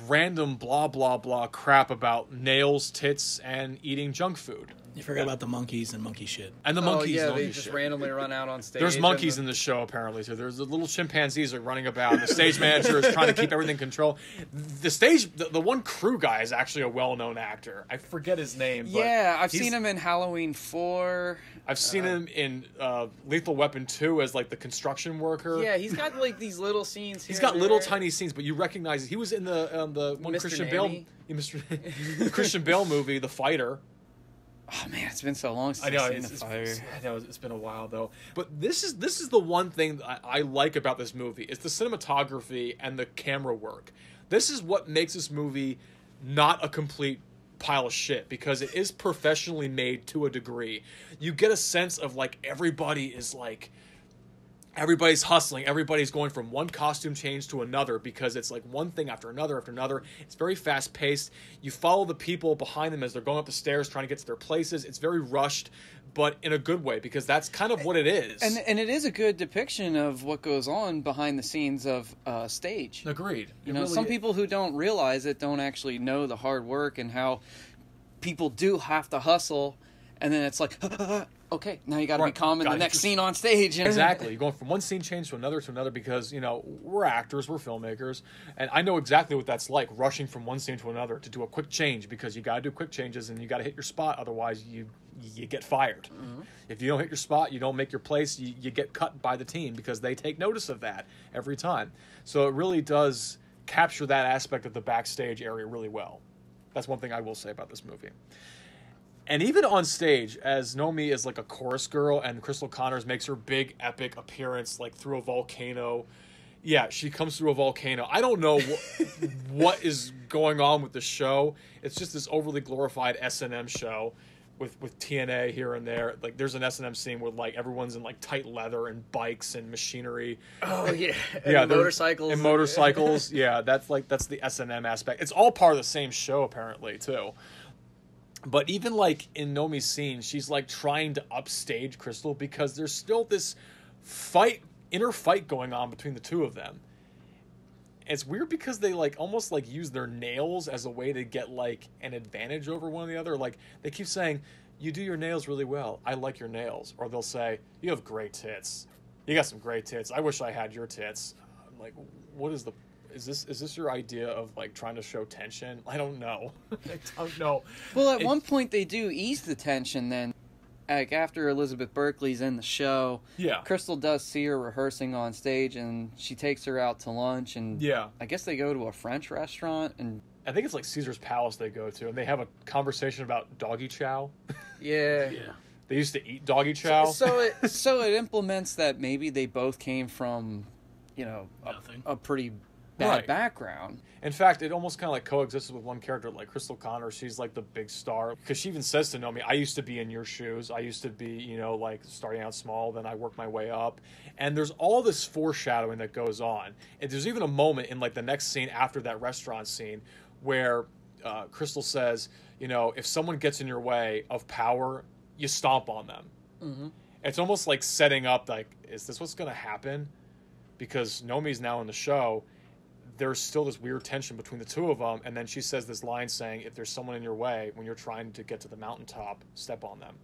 random blah blah blah crap about nails, tits, and eating junk food. You forgot about the monkeys and monkey shit. And the monkeys. Yeah, monkey they just shit. randomly run out on stage. There's monkeys in the show, apparently, too. There's the little chimpanzees are running about. And the stage manager is trying to keep everything in control. The one crew guy is actually a well-known actor. I forget his name. But yeah, I've seen him in Halloween 4. I've seen him in Lethal Weapon 2 as, like, the construction worker. Yeah, he's got, like, these little scenes here. He's got little tiny scenes, but you recognize he was in the one Mr. Christian Nanny. Bale, the Christian Bale movie, The Fighter. Oh man, it's been so long since I know, I've seen The Fighter. I know it's been a while though. But this is the one thing that I like about this movie. It's the cinematography and the camera work. This is what makes this movie not a complete pile of shit, because it is professionally made to a degree. You get a sense of like everybody's hustling. Everybody's going from one costume change to another, because it's like one thing after another after another. It's very fast paced. You follow the people behind them as they're going up the stairs trying to get to their places. It's very rushed, but in a good way, because that's kind of what it is. And it is a good depiction of what goes on behind the scenes of stage. Agreed. Some people who don't realize it don't actually know the hard work and how people do have to hustle, and then it's like, okay, now you got to be calm in the next scene on stage. Exactly. You're going from one scene change to another, because, we're actors, we're filmmakers, and I know exactly what that's like, rushing from one scene to another to do a quick change, because you got to do quick changes and you got to hit your spot, otherwise you get fired. Mm-hmm. If you don't hit your spot, you don't make your place, you get cut by the team, because they take notice of that every time. So it really does capture that aspect of the backstage area really well. That's one thing I will say about this movie. And even on stage, as Nomi is like a chorus girl and Crystal Connors makes her big epic appearance like through a volcano. Yeah, she comes through a volcano. I don't know what is going on with the show. It's just this overly glorified S&M show with TNA here and there. Like, there's an S&M scene where like everyone's in like tight leather and bikes and machinery. Oh yeah, yeah, motorcycles. And motorcycles. Yeah, that's the S&M aspect. It's all part of the same show apparently too. But even like in Nomi's scene, she's like trying to upstage Crystal, because there's still this inner fight going on between the two of them. It's weird because they like almost like use their nails as a way to get like an advantage over one or the other. Like they keep saying, "You do your nails really well. I like your nails." Or they'll say, "You have great tits. You got some great tits. I wish I had your tits." I'm like, what is is this your idea of like trying to show tension? I don't know. I don't know. Well, at one point they do ease the tension then. Like after Elizabeth Berkley's in the show, yeah, Crystal does see her rehearsing on stage, and she takes her out to lunch, and yeah, I guess they go to a French restaurant, and I think it's like Caesar's Palace they go to, and they have a conversation about doggy chow. Yeah. They used to eat doggy chow. So it implements that maybe they both came from, a pretty bad background. In fact, it almost kind of like coexisted with one character, like Crystal Connor. She's like the big star because she even says to Nomi, "I used to be in your shoes. I used to be, you know, like starting out small. Then I worked my way up." And there's all this foreshadowing that goes on. And there's even a moment in like the next scene after that restaurant scene where Crystal says, "You know, if someone gets in your way of power, you stomp on them." Mm-hmm. It's almost like setting up, like, is this what's going to happen? Because Nomi's now in the show. There's still this weird tension between the two of them, and then she says this line saying, if there's someone in your way, when you're trying to get to the mountaintop, step on them.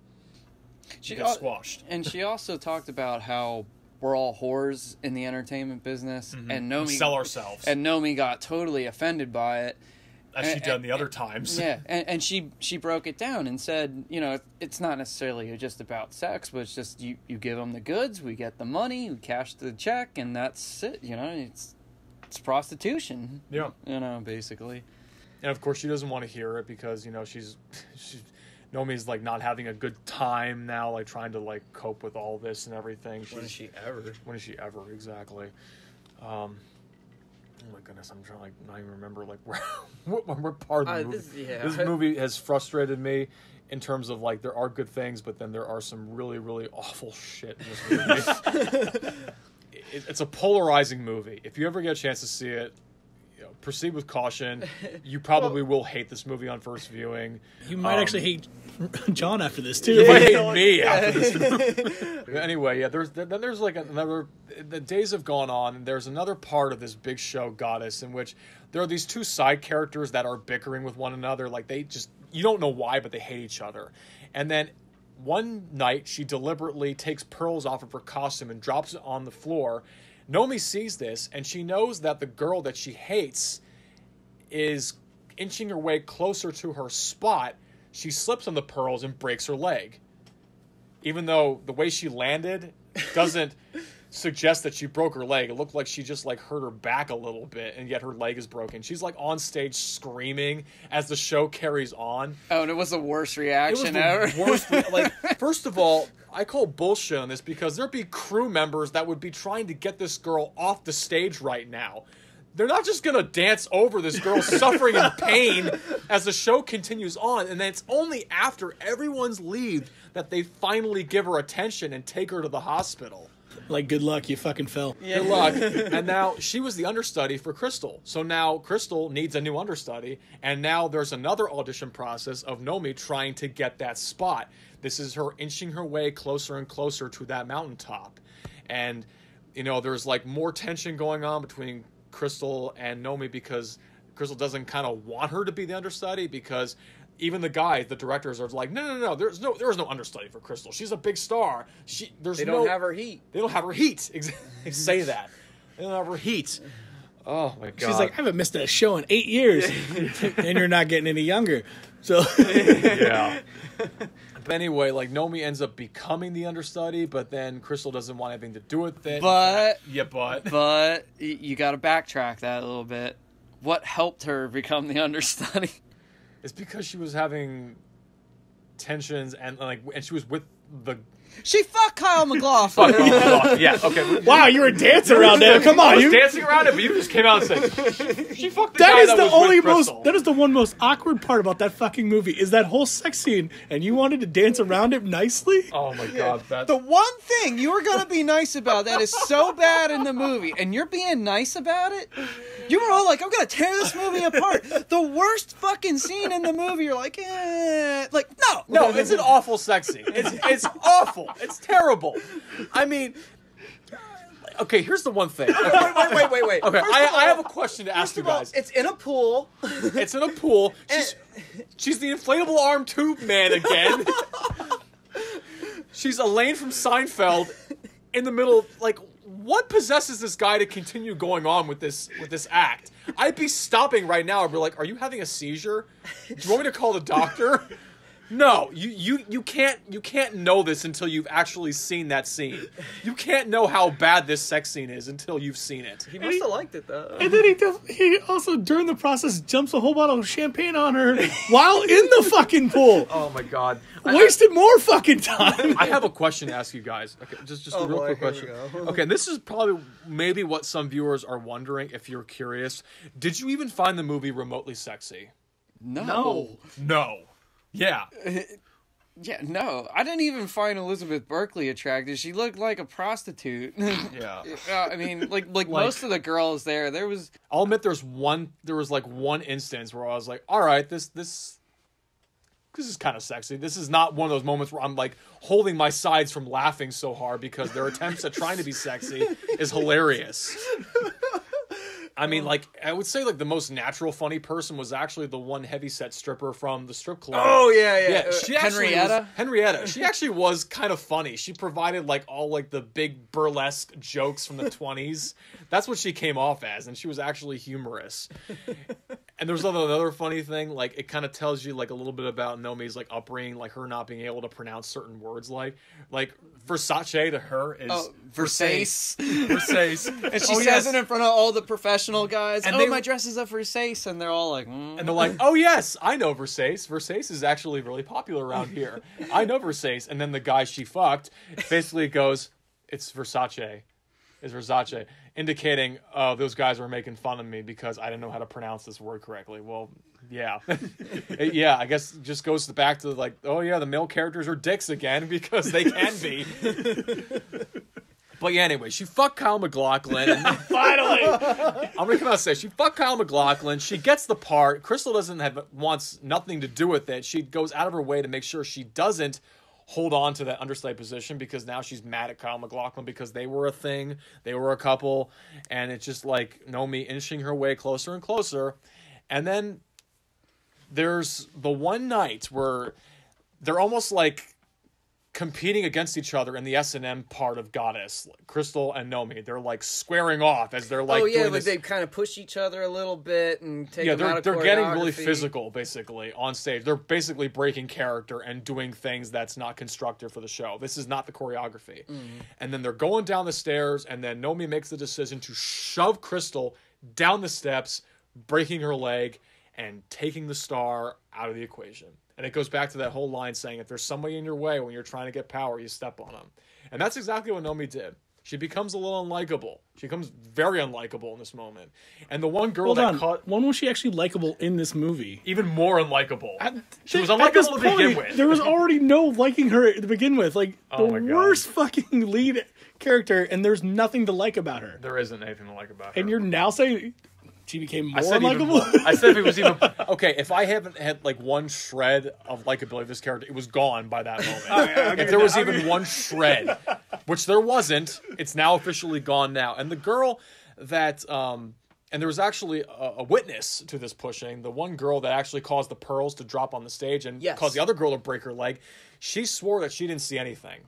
She gets squashed. And she also talked about how we're all whores in the entertainment business, and Nomi... We sell ourselves. And Nomi got totally offended by it. As she done the other times. Yeah, and she broke it down and said, you know, it's not necessarily just about sex, but it's just you give them the goods, we get the money, we cash the check, and that's it, you know, it's prostitution. Yeah. You know, basically. And of course she doesn't want to hear it because, you know, she's Nomi's like not having a good time now, like trying to like cope with all this and everything. When is she ever? When is she ever, exactly. Oh my goodness, I'm trying to like not even remember like where what part of the movie. This movie has frustrated me in terms of like there are good things, but then there are some really, really awful shit in this movie. It's a polarizing movie. If you ever get a chance to see it, you know, proceed with caution. You probably will hate this movie on first viewing. You might actually hate John after this too. You might hate me after this. Anyway, yeah. There's like another. The days have gone on, and there's another part of this big show Goddess in which there are these two side characters that are bickering with one another. Like they just, you don't know why, but they hate each other. And then one night, she deliberately takes pearls off of her costume and drops it on the floor. Nomi sees this, and she knows that the girl that she hates is inching her way closer to her spot. She slips on the pearls and breaks her leg. Even though the way she landed doesn't suggest that she broke her leg. It looked like she just like hurt her back a little bit, and yet her leg is broken. She's like on stage screaming as the show carries on. Oh, and it was the worst reaction ever. Worst, like, first of all, I call bullshit on this because there'd be crew members that would be trying to get this girl off the stage right now. They're not just going to dance over this girl suffering in pain as the show continues on, and then it's only after everyone's leave that they finally give her attention and take her to the hospital. Like, good luck, you fucking fell. Yeah. Good luck. And now she was the understudy for Crystal. So now Crystal needs a new understudy. And now there's another audition process of Nomi trying to get that spot. This is her inching her way closer and closer to that mountaintop. And, you know, there's like more tension going on between Crystal and Nomi because Crystal doesn't kind of want her to be the understudy because even the guys, the directors, are like, no. There is no understudy for Crystal. She's a big star. They don't have her heat. They don't have her heat. Say that. They don't have her heat. Oh my god. She's like, I haven't missed a show in 8 years, and you're not getting any younger. So yeah. But anyway, like Nomi ends up becoming the understudy, but then Crystal doesn't want anything to do with it. But you got to backtrack that a little bit. What helped her become the understudy? It's because she was having tensions and she was with the. She fucked Kyle MacLachlan. Yeah, okay. Wow, you were dancing around it. Come on, I was dancing around it, but you just came out and said she fucked the that guy is that the was only with Crystal. that is the one most awkward part about that fucking movie is that whole sex scene, and you wanted to dance around it nicely. Oh my god, the one thing you were gonna be nice about that is so bad in the movie, and you're being nice about it. You were all like, "I'm gonna tear this movie apart." The worst fucking scene in the movie, you're like, no, it's an awful sex scene. It's awful. It's terrible. I mean, okay, here's the one thing. Okay. Wait. Okay, I have a question to ask you guys. It's in a pool. It's in a pool. She's the inflatable arm tube man again. She's Elaine from Seinfeld in the middle. Like, what possesses this guy to continue going on with this act? I'd be stopping right now. I'd be like, "Are you having a seizure? Do you want me to call the doctor?" No, you can't know this until you've actually seen that scene. You can't know how bad this sex scene is until you've seen it. He must have liked it though. And then he also during the process jumps a whole bottle of champagne on her while in the fucking pool. Oh my god. Wasted more fucking time. I have a question to ask you guys. Okay, just a real quick question. Okay, and this is probably maybe what some viewers are wondering if you're curious. Did you even find the movie remotely sexy? No. No. Yeah. Yeah, no. I didn't even find Elizabeth Berkley attractive. She looked like a prostitute. Yeah. I mean, like most of the girls there was... I'll admit there was like one instance where I was like, all right, this is kind of sexy. This is not one of those moments where I'm like holding my sides from laughing so hard because their attempts at trying to be sexy is hilarious. I mean, like, I would say, like, the most natural funny person was actually the one heavyset stripper from the strip club. Oh, yeah. She Henrietta. She actually was kind of funny. She provided, like, all, like, the big burlesque jokes from the 20s. That's what she came off as, and she was actually humorous. And there's another funny thing, like, it kind of tells you, like, a little bit about Nomi's, like, upbringing, like, her not being able to pronounce certain words, like Versace to her is... Oh, Versace. Versace. And she says it in front of all the professional guys. And my dress is a Versace. And they're all like... And they're like, oh, yes, I know Versace. Versace is actually really popular around here. I know Versace. And then the guy she fucked basically goes, it's Versace. It's Versace. Indicating, those guys were making fun of me because I didn't know how to pronounce this word correctly. Well, yeah. Yeah, I guess it just goes back to, like, oh, yeah, the male characters are dicks again because they can be. But yeah, anyway, she fucked Kyle MacLachlan. And finally! I'm going to come out and say, she fucked Kyle MacLachlan. She gets the part. Crystal wants nothing to do with it. She goes out of her way to make sure she doesn't hold on to that understudy position because now she's mad at Kyle MacLachlan because they were a thing. They were a couple. And it's just like Nomi inching her way closer and closer. And then there's the one night where they're almost like competing against each other in the S&M part of Goddess. Crystal and Nomi, they're like squaring off as they're like doing this. They kind of push each other a little bit and take them out of they're getting really physical basically on stage. They're basically breaking character and doing things that's not constructive for the show. This is not the choreography. Mm-hmm. And then they're going down the stairs and then Nomi makes the decision to shove Crystal down the steps, breaking her leg and taking the star out of the equation. And it goes back to that whole line saying, if there's somebody in your way when you're trying to get power, you step on them. And that's exactly what Nomi did. She becomes a little unlikable. She becomes very unlikable in this moment. And the one girl when was she actually likable in this movie? Even more unlikable. She was unlikable to begin with. There was already no liking her to begin with. Like, the worst fucking lead character, and there's nothing to like about her. There isn't anything to like about her. And you're now saying... she became more unlikable? I said if it was even... Okay, if I haven't had, like, one shred of likability of this character, it was gone by that moment. If there was even one shred, which there wasn't, it's now officially gone now. And the girl that... and there was actually a witness to this pushing. The one girl that actually caused the pearls to drop on the stage and caused the other girl to break her leg. She swore that she didn't see anything.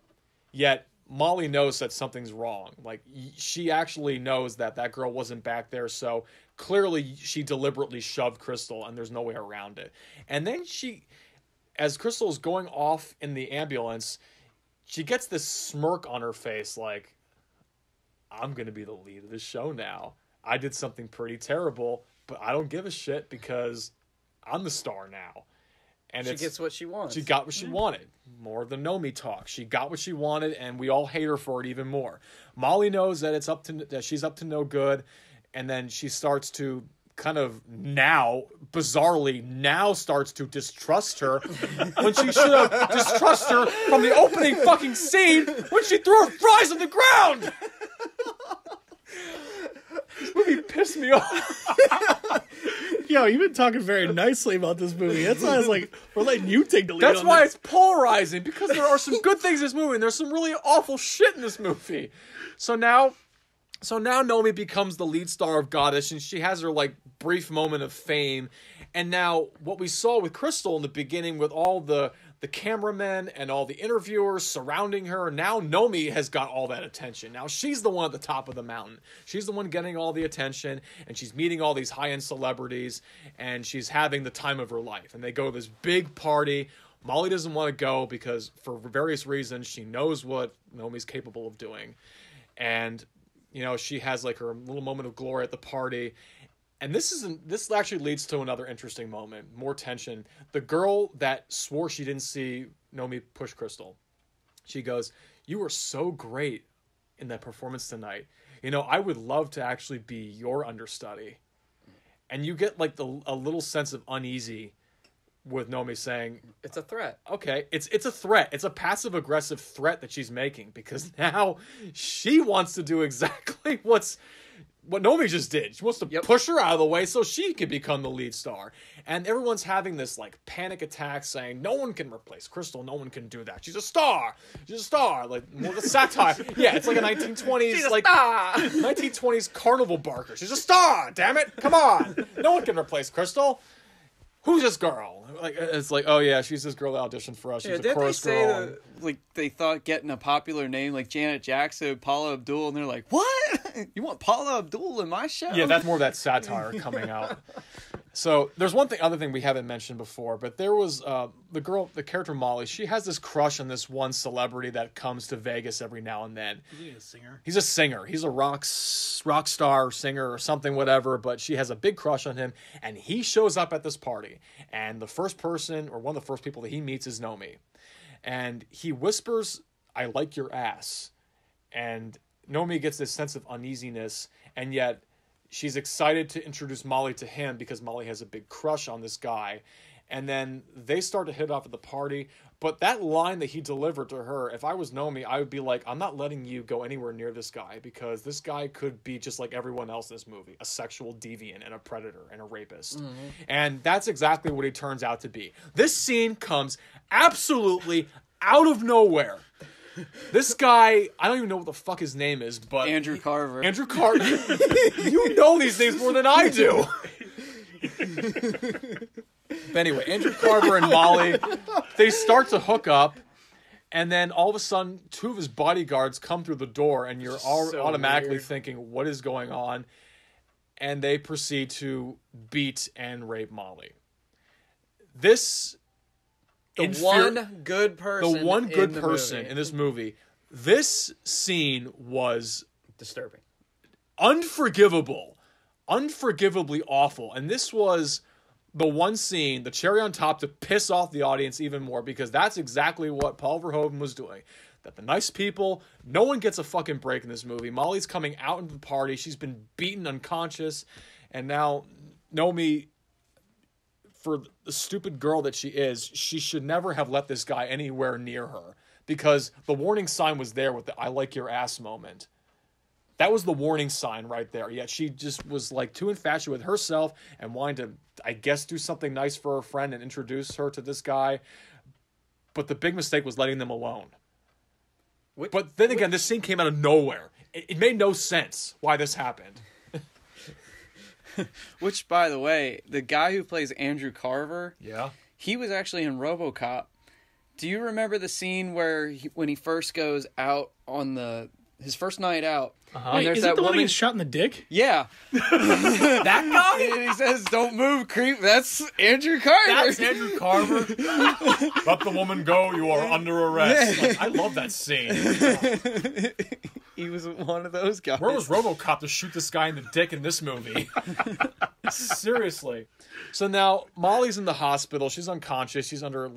Yet... Molly knows that something's wrong. Like, she actually knows that that girl wasn't back there, so clearly she deliberately shoved Crystal, and there's no way around it. And then as Crystal's going off in the ambulance, she gets this smirk on her face, like, I'm going to be the lead of this show now. I did something pretty terrible, but I don't give a shit because I'm the star now. And she gets what she wants. She got what she wanted. More of the Nomi talk. She got what she wanted, and we all hate her for it even more. Molly knows that that she's up to no good, and then she starts to kind of bizarrely starts to distrust her when she should have distrusted her from the opening fucking scene when she threw her fries on the ground. This movie pissed me off. Yo, you've been talking very nicely about this movie. That's why I was like, we're letting you take the lead. That's why it's polarizing, because there are some good things in this movie, and there's some really awful shit in this movie. So now Nomi becomes the lead star of Goddess, and she has her, like, brief moment of fame. And now what we saw with Crystal in the beginning with all the cameramen and all the interviewers surrounding her, now Nomi has got all that attention. Now she's the one at the top of the mountain. She's the one getting all the attention, and she's meeting all these high-end celebrities, and she's having the time of her life. And they go to this big party Molly doesn't want to go because for various reasons, she knows what Naomi's capable of doing. And, you know, she has like her little moment of glory at the party. And this actually leads to another interesting moment, more tension. The girl that swore she didn't see Naomi push Crystal, she goes, "You were so great in that performance tonight. You know, I would love to actually be your understudy." And you get like a little sense of uneasy with Naomi saying, It's a threat. okay, it's a threat. It's a passive aggressive threat that she's making, because now she wants to do exactly what Naomi just did. She wants to push her out of the way so she can become the lead star. And everyone's having this like panic attack saying, no one can replace Crystal. No one can do that. She's a star. She's a star. Like, more the satire. Yeah, it's like a 1920s, She's a like star. 1920s carnival barker. She's a star, damn it. Come on. No one can replace Crystal. Who's this girl? Like, it's like, oh yeah, she's this girl that auditioned for us. She's a didn't they chorus say girl. Like, they thought getting a popular name like Janet Jackson, Paula Abdul, and they're like, what? You want Paula Abdul in my show? Yeah, that's more of that satire coming out. So there's other thing we haven't mentioned before, but there was the character Molly. She has this crush on this one celebrity that comes to Vegas every now and then. Is he a singer? He's a singer. He's a rock star singer or something, whatever. But she has a big crush on him, and he shows up at this party. And the first person, or one of the first people that he meets, is Naomi, and he whispers, "I like your ass," and Naomi gets this sense of uneasiness, and yet she's excited to introduce Molly to him because Molly has a big crush on this guy. And then they start to hit off at the party. But that line that he delivered to her, if I was Naomi, I would be like, I'm not letting you go anywhere near this guy, because this guy could be just like everyone else in this movie, a sexual deviant and a predator and a rapist. Mm-hmm. And that's exactly what he turns out to be. This scene comes absolutely out of nowhere. This guy, I don't even know what the fuck his name is, but... Andrew Carver. Andrew Carver. You know these names more than I do. But anyway, Andrew Carver and Molly, they start to hook up, and then all of a sudden, two of his bodyguards come through the door, and you're automatically weird. thinking, what is going on? And they proceed to beat and rape Molly. This... The one good person in this movie. This scene was disturbing, unforgivable, unforgivably awful. And this was the one scene, the cherry on top, to piss off the audience even more, because that's exactly what Paul Verhoeven was doing. That the nice people, no one gets a fucking break in this movie. Molly's coming out into the party. She's been beaten unconscious. And now Naomi, for the stupid girl that she is, she should never have let this guy anywhere near her, because the warning sign was there with the "I like your ass" moment. That was the warning sign right there. Yet she just was like too infatuated with herself and wanting to, I guess, do something nice for her friend and introduce her to this guy. But the big mistake was letting them alone. But then again, this scene came out of nowhere. It made no sense why this happened. Which, by the way, the guy who plays Andrew Carver, Yeah. he was actually in RoboCop. Do you remember the scene where when he first goes out on his first night out? Uh-huh. And Wait, there's is that it the one woman. that gets shot in the dick? Yeah. That guy? And he says, "Don't move, creep." That's Andrew Carver. That's Andrew Carver. Let the woman go. You are under arrest. Like, I love that scene. He was one of those guys. Where was RoboCop to shoot this guy in the dick in this movie? Seriously. So now Molly's in the hospital. She's unconscious. She's under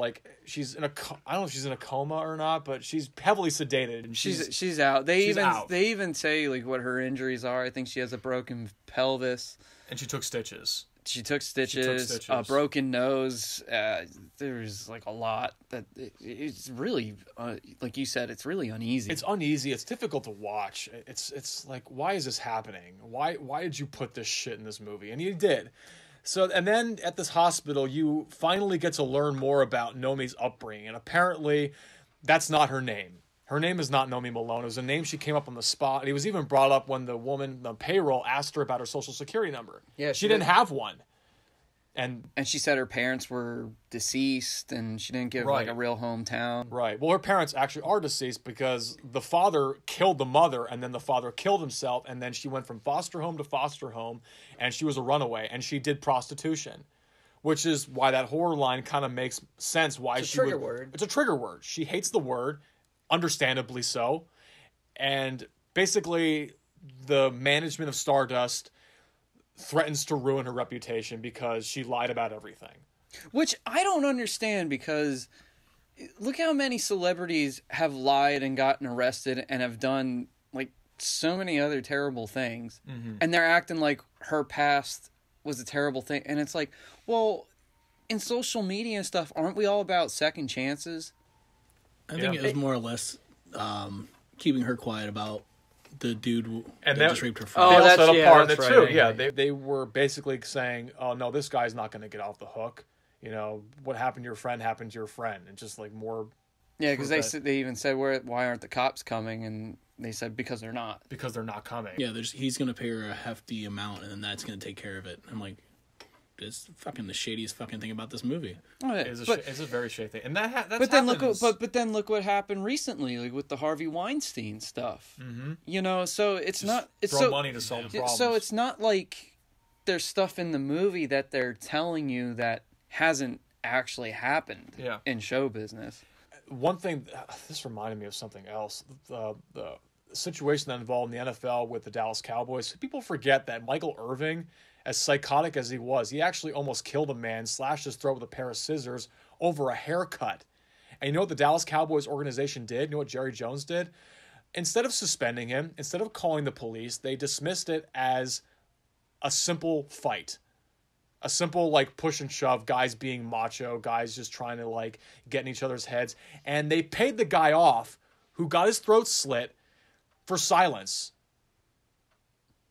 she's in I don't know if she's in a coma or not, but she's heavily sedated. And She's out. They out. even say like what her injuries are. I think she has a broken pelvis. And she took stitches. She took stitches, a broken nose. There's like a lot that it's really, like you said, it's really uneasy. It's uneasy. It's difficult to watch. It's like, why is this happening? Why did you put this shit in this movie? And you did. So, and then at this hospital, you finally get to learn more about Naomi's upbringing. And apparently, that's not her name. Her name is not Naomi Malone. It was a name she came up on the spot. And it was even brought up when the woman, the payroll, asked her about her social security number. Yeah, she didn't have one. And she said her parents were deceased, and she didn't give like a real hometown. Right. Well, her parents actually are deceased because the father killed the mother, and then the father killed himself, and then she went from foster home to foster home, and she was a runaway, and she did prostitution. which is why that horror line kind of makes sense. Why it's a trigger word. It's a trigger word. She hates the word, understandably so. And basically, the management of Stardust threatens to ruin her reputation because she lied about everything. Which I don't understand, because look how many celebrities have lied and gotten arrested and have done like so many other terrible things, and they're acting like her past was a terrible thing. And it's like, well, in social media and stuff, aren't we all about second chances? I think it was more or less keeping her quiet about the dude that just raped her friend. They that's also had a part in it right. too. Yeah, they were basically saying, "Oh no, this guy's not going to get off the hook. You know, what happened to your friend happened to your friend," and just like more. Yeah, because they even said, "Why aren't the cops coming?" And they said, "Because they're not." Because they're not coming. Yeah, he's going to pay her a hefty amount, and then that's going to take care of it. I'm like, it's fucking the shadiest fucking thing about this movie. Oh, yeah. It's a very shady thing, and that's but then look what happened recently, like with the Harvey Weinstein stuff. Mm-hmm. You know, so it's not it's throw so money to solve problems. So it's not like there's stuff in the movie that they're telling you that hasn't actually happened in show business. One thing, this reminded me of something else. The situation that involved in the NFL with the Dallas Cowboys. People forget that Michael Irvin, as psychotic as he was, he actually almost killed a man, slashed his throat with a pair of scissors over a haircut. And you know what the Dallas Cowboys organization did? You know what Jerry Jones did? Instead of suspending him, instead of calling the police, they dismissed it as a simple fight. A simple, like, push and shove, guys being macho, guys just trying to, like, get in each other's heads. And they paid the guy off who got his throat slit for silence.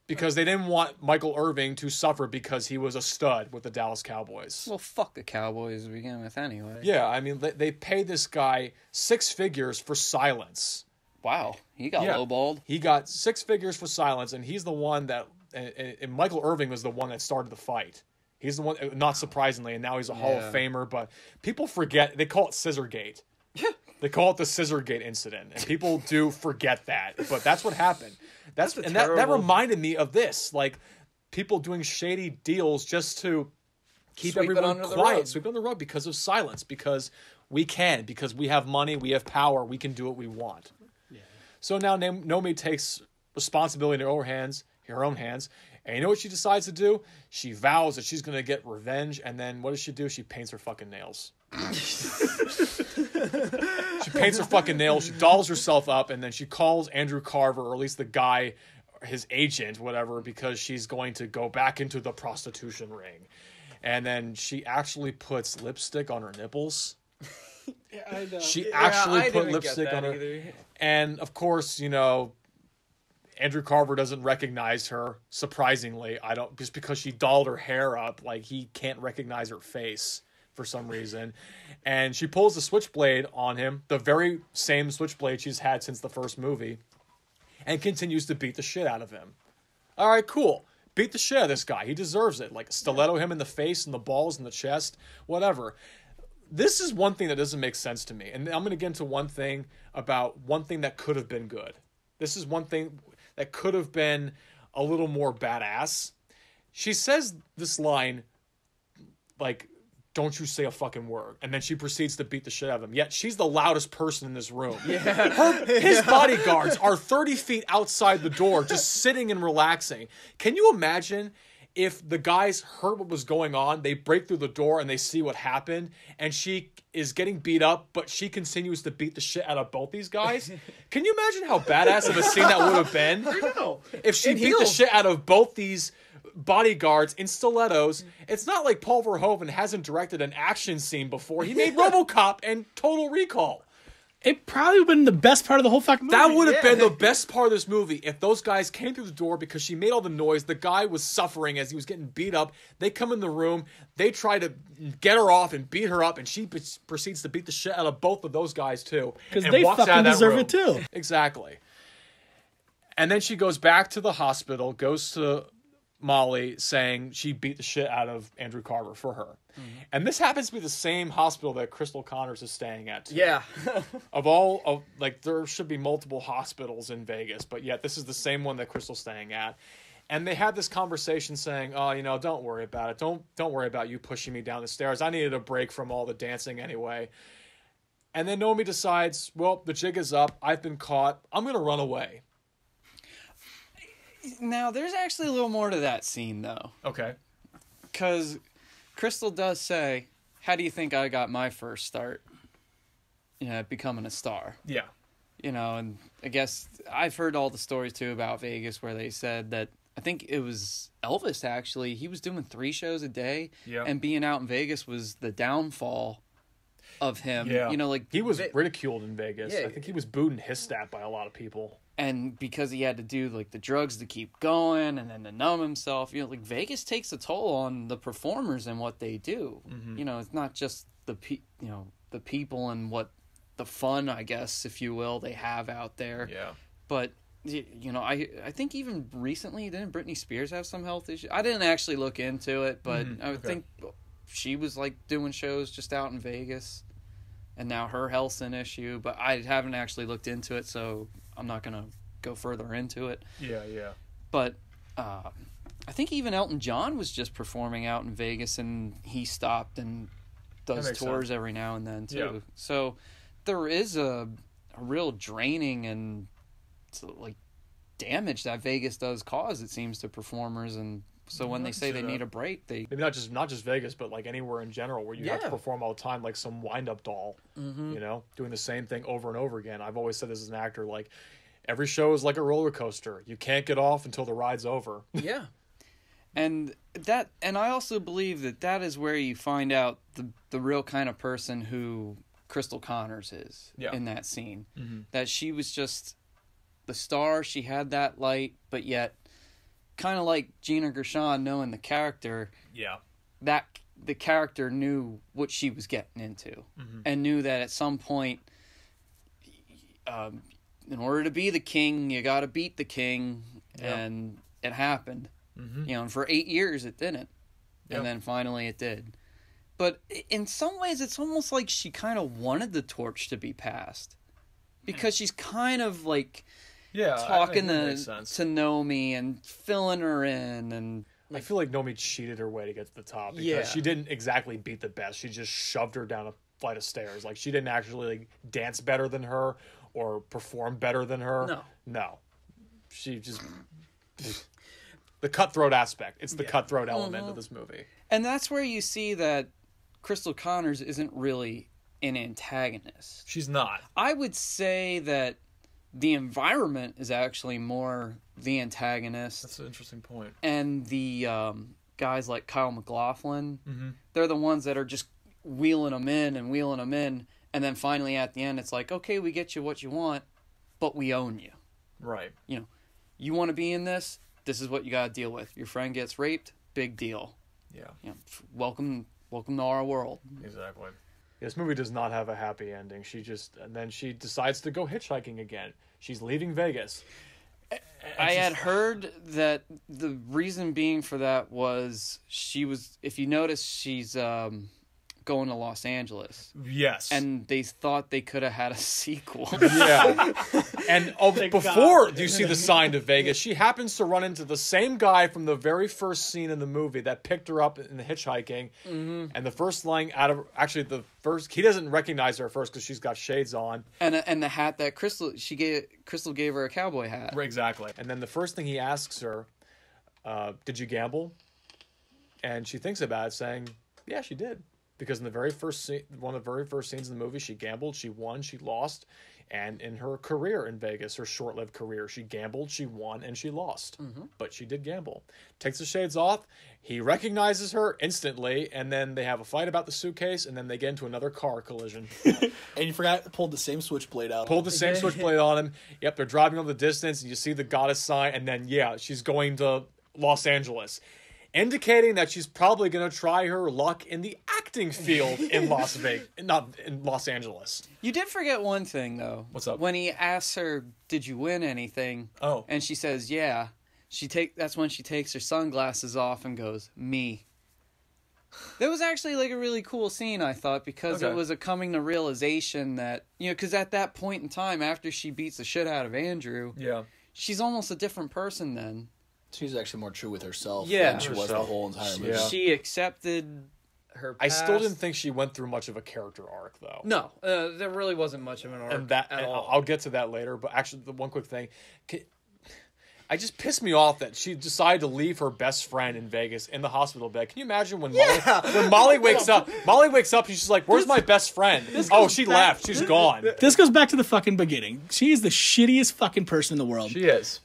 Because they didn't want Michael Irvin to suffer because he was a stud with the Dallas Cowboys. Well, fuck the Cowboys to begin with anyway. Yeah, I mean, they paid this guy 6 figures for silence. Wow, he got lowballed. He got 6 figures for silence, and he's the one that... And Michael Irvin was the one that started the fight. He's the one, not surprisingly, and now he's a Hall of Famer, but people forget, they call it Scissorgate. They call it the Scissorgate incident, and people do forget that, but that's what happened. That reminded me of this, like, people doing shady deals just to keep everyone quiet, sweep it on the rug because of silence, because we can, because we have money, we have power, we can do what we want. Yeah. So now Naomi takes responsibility in her own hands, and you know what she decides to do? She vows that she's going to get revenge, and then what does she do? She paints her fucking nails. She paints her fucking nails, she dolls herself up, and then she calls Andrew Carver, or at least the guy, his agent, whatever, because she's going to go back into the prostitution ring. And then she actually puts lipstick on her nipples. Yeah, I know. She actually put lipstick on her. Either. And, of course, you know... Andrew Carver doesn't recognize her, surprisingly. Just because she dolled her hair up, like, he can't recognize her face for some reason. And she pulls the switchblade on him, the very same switchblade she's had since the first movie, and continues to beat the shit out of him. All right, cool. Beat the shit out of this guy. He deserves it. Like, stiletto him in the face and the balls in the chest, whatever. This is one thing that doesn't make sense to me. And I'm going to get into one thing that could have been good. This is one thing that could have been a little more badass. She says this line, like, don't you say a fucking word. And then she proceeds to beat the shit out of him. Yet she's the loudest person in this room. Yeah. His bodyguards are 30 feet outside the door, just sitting and relaxing. Can you imagine if the guys heard what was going on, they break through the door and they see what happened, and she is getting beat up, but she continues to beat the shit out of both these guys? Can you imagine how badass of a scene that would have been? I know. If she beat the shit out of both these bodyguards in stilettos. It's not like Paul Verhoeven hasn't directed an action scene before. He made RoboCop and Total Recall. It probably would have been the best part of the whole fucking movie. That would have been the best part of this movie if those guys came through the door because she made all the noise. The guy was suffering as he was getting beat up. They come in the room. They try to get her off and beat her up, and she proceeds to beat the shit out of both of those guys, too. Because they fucking deserve it, too. Exactly. And then she goes back to the hospital, goes to Molly, saying she beat the shit out of Andrew Carver for her. Mm-hmm. And this happens to be the same hospital that Crystal Connors is staying at, too. Yeah. There should be multiple hospitals in Vegas, but yet this is the same one that Crystal's staying at. And they had this conversation saying, "Oh, don't worry about it. Don't worry about you pushing me down the stairs. I needed a break from all the dancing anyway." And then Naomi decides, "Well, the jig is up. I've been caught. I'm going to run away." Now, there's actually a little more to that scene, though. Okay. Because Crystal does say, "How do you think I got my first start, becoming a star?" Yeah. And I guess I've heard all the stories, too, about Vegas where they said that, I think it was Elvis, actually. He was doing 3 shows a day, and being out in Vegas was the downfall of him. Yeah. He was ridiculed in Vegas. Yeah. I think he was booed and hissed at by a lot of people. And because he had to do, the drugs to keep going and then to numb himself, Vegas takes a toll on the performers and what they do. Mm-hmm. It's not just the people and what the fun, I guess, if you will, they have out there. Yeah. But, I think even recently, didn't Britney Spears have some health issues? I didn't actually look into it, but I would think she was, doing shows just out in Vegas. And now her health's an issue, but I haven't actually looked into it, so I'm not going to go further into it. Yeah. But I think even Elton John was just performing out in Vegas, and he stopped and does tours every now and then, too. Yeah. So there is a real draining and damage that Vegas does cause, it seems, to performers. And so when they say they need a break, they maybe not just Vegas, but anywhere in general, where you have to perform all the time like some wind-up doll, doing the same thing over and over again. I've always said this as an actor, every show is like a roller coaster. You can't get off until the ride's over. Yeah. And I also believe that is where you find out the real kind of person who Crystal Connors is in that scene. Mm-hmm. That she was just the star, she had that light, but yet kind of like Gina Gershon knowing the character, that the character knew what she was getting into, and knew that at some point, in order to be the king, you got to beat the king, and it happened. Mm-hmm. And for 8 years it didn't, and then finally it did. But in some ways, it's almost like she kind of wanted the torch to be passed, because she's kind of talking to Naomi and filling her in, and I feel like Naomi cheated her way to get to the top, because she didn't exactly beat the best. She just shoved her down a flight of stairs. She didn't actually dance better than her or perform better than her. No. She just the cutthroat aspect. It's the cutthroat element of this movie, and that's where you see that Crystal Connors isn't really an antagonist. She's not. I would say that the environment is actually more the antagonist. That's an interesting point. And the guys like Kyle MacLachlan, they're the ones that are just wheeling them in, and then finally at the end it's like, okay, we get you what you want, but we own you. Right. You want to be in this? This is what you got to deal with. Your friend gets raped, big deal. Yeah. Welcome to our world. Exactly. This movie does not have a happy ending. And then she decides to go hitchhiking again. She's leaving Vegas. I had heard that the reason being for that was if you notice, she's going to Los Angeles. Yes. And they thought they could have had a sequel. Yeah. And before you see the sign to Vegas, she happens to run into the same guy from the very first scene in the movie that picked her up in the hitchhiking. Mm-hmm. And the first line he doesn't recognize her at first because she's got shades on. And the hat that Crystal gave her, a cowboy hat. Right, exactly. And then the first thing he asks her, did you gamble? And she thinks about it, saying, yeah, she did. Because in the very first scene, one of the very first scenes in the movie, she gambled, she won, she lost. And in her career in Vegas, her short-lived career, she gambled, she won, and she lost. Mm-hmm. But she did gamble. Takes the shades off. He recognizes her instantly, and then they have a fight about the suitcase, and then they get into another car collision. And you forgot, pulled the same switchblade out. Pulled the same switchblade on him. Yep, they're driving on the distance, and you see the goddess sign, and then, she's going to Los Angeles. Indicating that she's probably going to try her luck in the acting field in Las Vegas, not in Los Angeles. You did forget one thing, though. What's up? When he asks her, "Did you win anything?" Oh, and she says, "Yeah." That's when she takes her sunglasses off and goes, "Me." That was actually a really cool scene, I thought, because it was a coming to realization that because at that point in time, after she beats the shit out of Andrew, she's almost a different person then. She's actually more true with herself Yeah. than she was the whole entire movie. Yeah. She accepted her I past. still didn't think she went through much of a character arc, though. No, there really wasn't much of an arc And all. I'll get to that later. But actually, the one quick thing, I just pissed me off that she decided to leave her best friend in Vegas in the hospital bed. Can you imagine when Molly wakes up? Molly wakes up, she's just like, "Where's my best friend?" Oh, she left. She's gone. This goes back to the fucking beginning. She is the shittiest fucking person in the world. She is.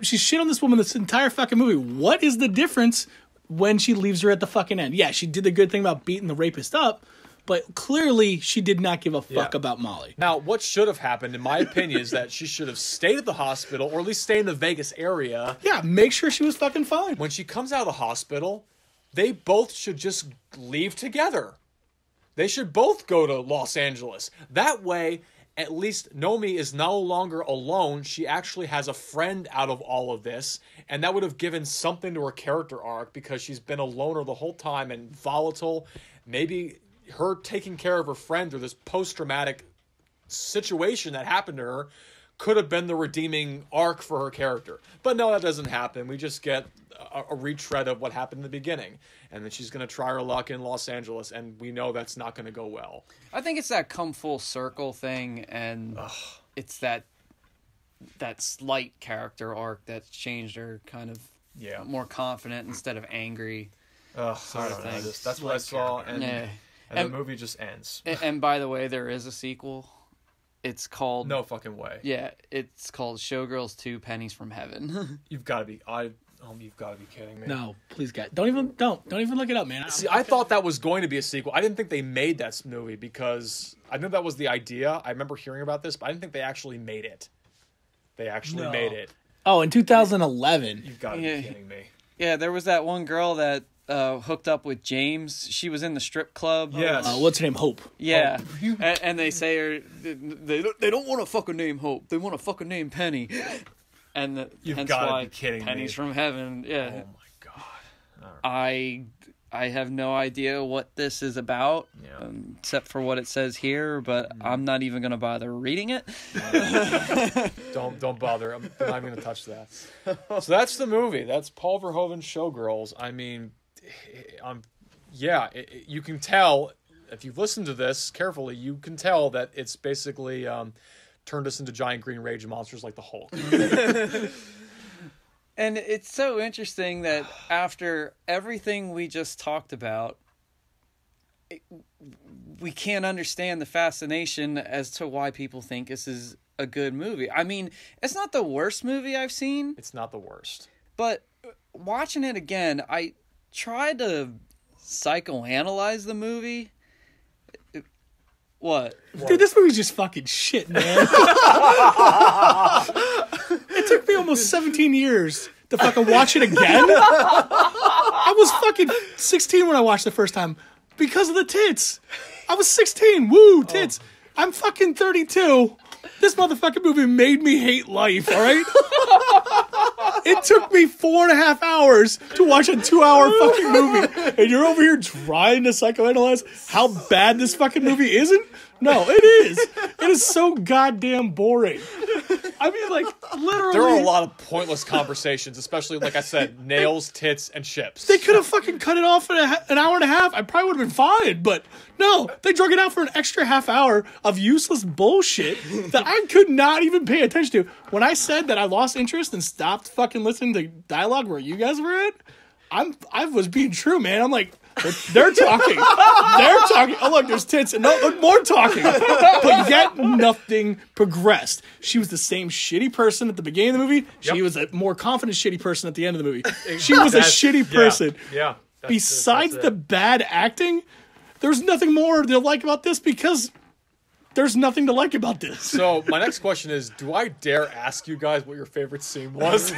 She shit on this woman this entire fucking movie. What is the difference when she leaves her at the fucking end? Yeah, she did the good thing about beating the rapist up, but clearly she did not give a fuck about Molly. Now, what should have happened, in my opinion, is that she should have stayed at the hospital, or at least stay in the Vegas area. Yeah, make sure she was fucking fine. When she comes out of the hospital, they both should just leave together. They should both go to Los Angeles. That way, at least Nomi is no longer alone. She actually has a friend out of all of this, and that would have given something to her character arc, because she's been a loner the whole time and volatile. Maybe her taking care of her friend through this post-traumatic situation that happened to her could have been the redeeming arc for her character. But no, that doesn't happen. We just get a retread of what happened in the beginning. And then she's going to try her luck in Los Angeles, and we know that's not going to go well. I think it's that come full circle thing, and it's that slight character arc that's changed her kind of more confident instead of angry. I don't know. That's what I saw, and the movie just ends. And by the way, there is a sequel. It's called... No fucking way. Yeah, it's called Showgirls 2 Pennies from Heaven. You've got to be... you've got to be kidding me. No, please, guys, don't even look it up, man. See, I thought that was going to be a sequel. I didn't think they made that movie, because I knew that was the idea. I remember hearing about this, but I didn't think they actually made it. They actually made it. Oh, in 2011. You've got to be kidding me. Yeah, there was that one girl that hooked up with James. She was in the strip club. Yes. What's her name? Hope. Yeah, and they say her they don't want to fucking name Hope. They want to fucking name Penny. And You've hence gotta why be kidding Pennies me. from Heaven. Yeah. Oh my god. I have no idea what this is about, except for what it says here. But I'm not even gonna bother reading it. Don't bother. I'm not even going to touch that. So that's the movie. That's Paul Verhoeven's Showgirls. I mean, you can tell, if you've listened to this carefully, you can tell that it's basically turned us into giant green rage monsters like the Hulk. And it's so interesting that after everything we just talked about, we can't understand the fascination as to why people think this is a good movie. I mean, it's not the worst movie I've seen. It's not the worst. But watching it again, I tried to psychoanalyze the movie. What? Dude, this movie's just fucking shit, man. It took me almost 17 years to fucking watch it again. I was fucking 16 when I watched it the first time because of the tits. I was 16. Woo, tits. I'm fucking 32. This motherfucking movie made me hate life, all right? It took me 4.5 hours to watch a 2-hour fucking movie. And you're over here trying to psychoanalyze how bad this fucking movie isn't? No, it is. It is so goddamn boring. I mean, like, literally. There are a lot of pointless conversations, especially, like I said, nails, tits, and ships. They could have fucking cut it off in an hour and a half. I probably would have been fine, but no. They drug it out for an extra half hour of useless bullshit that I could not even pay attention to. When I said that I lost interest and stopped fucking listening to dialogue where you guys were at, I was being true, man. I'm like, they're talking. They're talking. Oh, look, there's tits. And no, look, more talking. But yet nothing progressed. She was the same shitty person at the beginning of the movie. She was a more confident shitty person at the end of the movie. She was a shitty person. Yeah. Besides the bad acting, there's nothing more to like about this because there's nothing to like about this. So my next question is, do I dare ask you guys what your favorite scene was?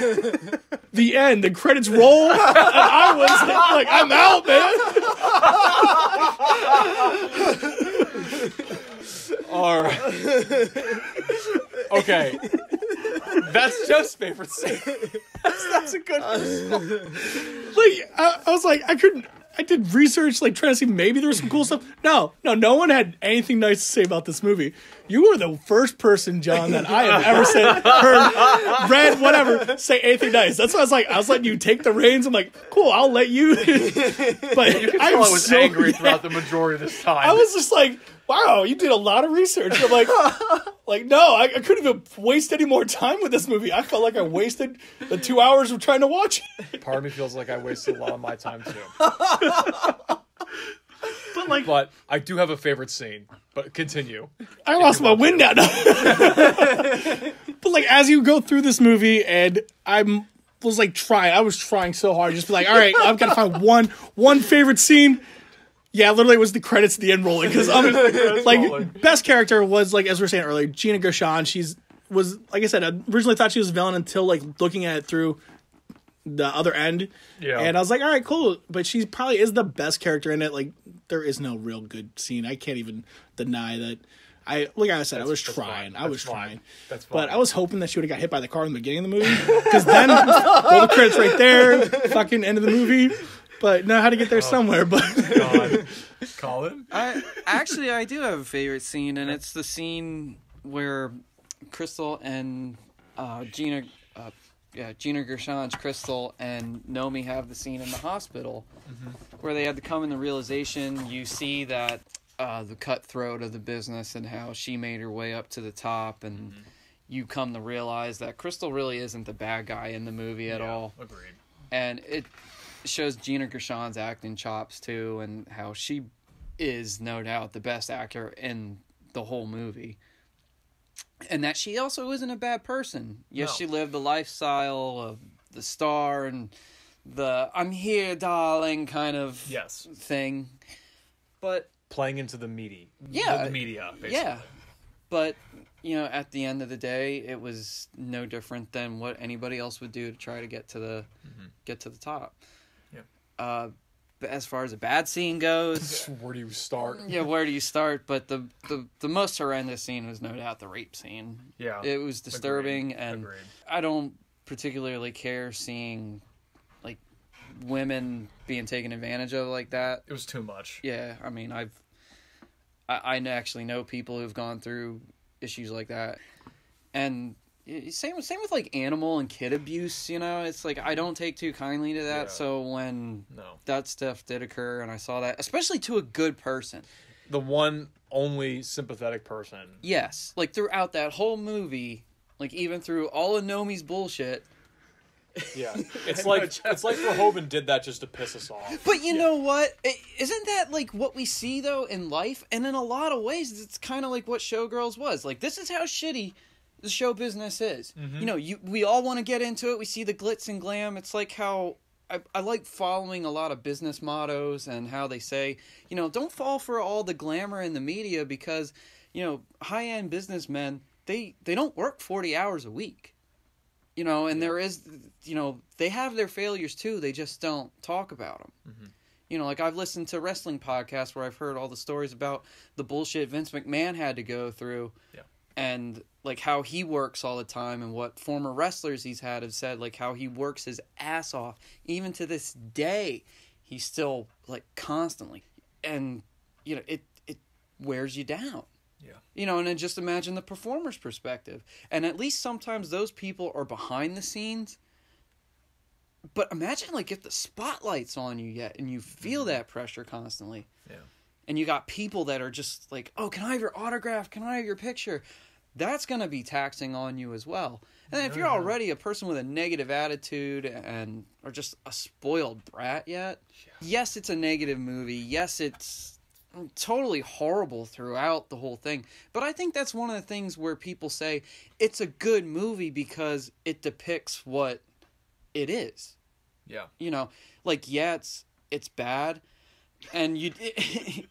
The end, the credits roll, and I was like, I'm out, man. All right. Okay. That's just favorite scene. That's a good one. Like, I was like, I couldn't. I did research, like trying to see maybe there was some cool stuff. No one had anything nice to say about this movie. You were the first person, John, that I have ever said, heard, read, whatever, say anything nice. That's why I was letting you take the reins. I'm like, cool, I'll let you. But I was so angry throughout the majority of this time. I was just like, wow, you did a lot of research. I'm like, no, I couldn't even waste any more time with this movie. I felt like I wasted the 2 hours of trying to watch it. Part of me feels like I wasted a lot of my time too. But I do have a favorite scene. But continue. I lost my wind out. But like as you go through this movie, and I was trying so hard, just be like, all right, I've got to find one favorite scene. Yeah, literally it was the credits at the end rolling, because best character was, like as we were saying earlier, Gina Gershon. Was like I said, I originally thought she was a villain until like looking at it through the other end. Yeah. And I was like, all right, cool. But she probably is the best character in it. Like, there is no real good scene. I can't even deny that. I was trying. That's fine. But I was hoping that she would have got hit by the car in the beginning of the movie. Because then, all the credits right there, fucking end of the movie. But know how to get there somewhere. But God. Colin? I do have a favorite scene, and it's the scene where Crystal and Gina Gershon's Crystal and Nomi have the scene in the hospital, where they had to come in the realization. You see that the cutthroat of the business and how she made her way up to the top, and you come to realize that Crystal really isn't the bad guy in the movie at all. Agreed. And it shows Gina Gershon's acting chops too, and how she is no doubt the best actor in the whole movie. And that she also isn't a bad person. Yes, she lived the lifestyle of the star and the "I'm here, darling" kind of thing. But playing into the media, basically. Yeah. But, at the end of the day, it was no different than what anybody else would do to try to get to the top. Yeah. But as far as a bad scene goes, where do you start? Yeah, where do you start? But the most horrendous scene was no doubt the rape scene. Yeah. It was disturbing. And I don't particularly care seeing like women being taken advantage of like that. It was too much. Yeah, I mean, I actually know people who've gone through issues like that, and same with like animal and kid abuse. It's like I don't take too kindly to that. Yeah. So when that stuff did occur, and I saw that, especially to a good person, the one only sympathetic person. Yes, like throughout that whole movie, like even through all of Nomi's bullshit. Yeah, it's like Verhoeven did that just to piss us off. But you know what? Isn't that like what we see though in life? And in a lot of ways, it's kind of like what Showgirls was. Like, this is how shitty the show business is. We all want to get into it. We see the glitz and glam. It's like how I like following a lot of business mottos and how they say, don't fall for all the glamour in the media, because high-end businessmen, they don't work 40 hours a week. And there is, they have their failures too. They just don't talk about them. Like I've listened to wrestling podcasts where I've heard all the stories about the bullshit Vince McMahon had to go through. Yeah. And like how he works all the time, and what former wrestlers he's had have said, like how he works his ass off. Even to this day, he's still like constantly. And, it wears you down. Yeah. And then just imagine the performer's perspective. And at least sometimes those people are behind the scenes. But imagine like if the spotlight's on you yet and you feel that pressure constantly. Yeah. And you got people that are just like, oh, can I have your autograph? Can I have your picture? That's going to be taxing on you as well. And then if you're already a person with a negative attitude or just a spoiled brat yet, yes, it's a negative movie. Yes, it's totally horrible throughout the whole thing. But I think that's one of the things where people say it's a good movie because it depicts what it is. Yeah. It's bad. And the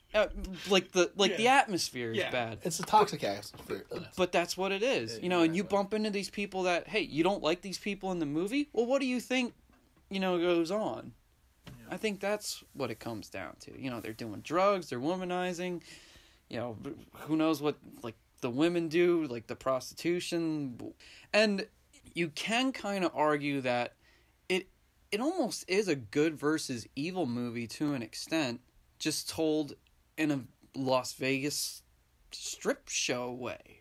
atmosphere is bad. It's a toxic atmosphere. But that's what it is. And you bump into these people that, hey, you don't like these people in the movie? Well, what do you think, goes on? I think that's what it comes down to. They're doing drugs, they're womanizing, who knows what, like, the women do, like the prostitution. And you can kind of argue that it almost is a good versus evil movie to an extent, just told in a Las Vegas strip show way.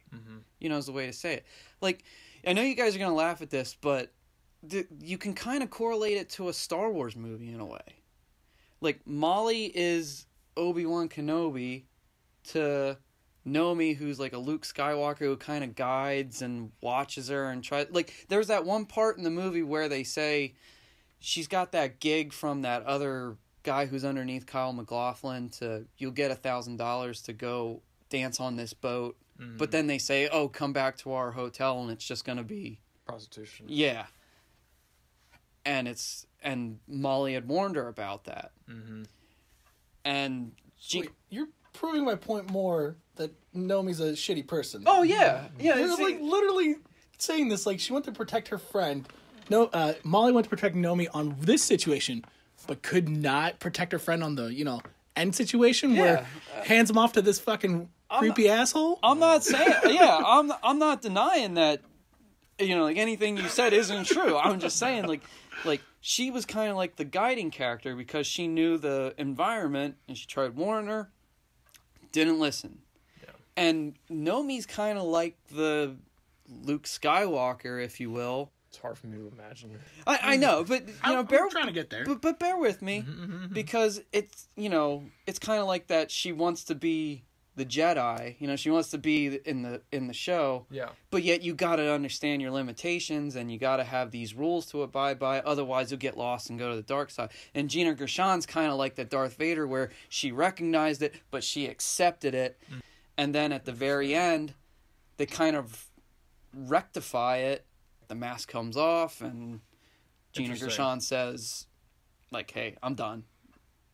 You know, is the way to say it. Like, I know you guys are going to laugh at this, but you can kind of correlate it to a Star Wars movie in a way. Like, Molly is Obi-Wan Kenobi to Nomi, who's like a Luke Skywalker who kind of guides and watches her and tries. Like, there's that one part in the movie where they say she's got that gig from that other guy who's underneath Kyle MacLachlan to, you'll get $1,000 to go dance on this boat. But then they say, oh, come back to our hotel and it's just going to be prostitution. Yeah. And Molly had warned her about that. And you're proving my point more that Nomi's a shitty person. Oh, yeah. Yeah. You're like literally saying this, like, she went to protect her friend. No, Molly went to protect Nomi on this situation, but could not protect her friend on the, end situation where hands him off to this fucking creepy asshole. I'm not saying, I'm not denying that, like anything you said isn't true. I'm just saying, like she was kind of like the guiding character because she knew the environment and she tried warning her, didn't listen. Yeah. And Nomi's kind of like the Luke Skywalker, if you will. It's hard for me to imagine. I know, but I'm trying to get there. But bear with me, because it's it's kind of like that. She wants to be the Jedi, she wants to be in the show. Yeah. But yet you got to understand your limitations and you got to have these rules to abide by. Otherwise, you'll get lost and go to the dark side. And Gina Gershon's kind of like the Darth Vader, where she recognized it, but she accepted it, and then at the very end, they kind of rectify it. The mask comes off, and Gina Gershon says, like, hey, I'm done.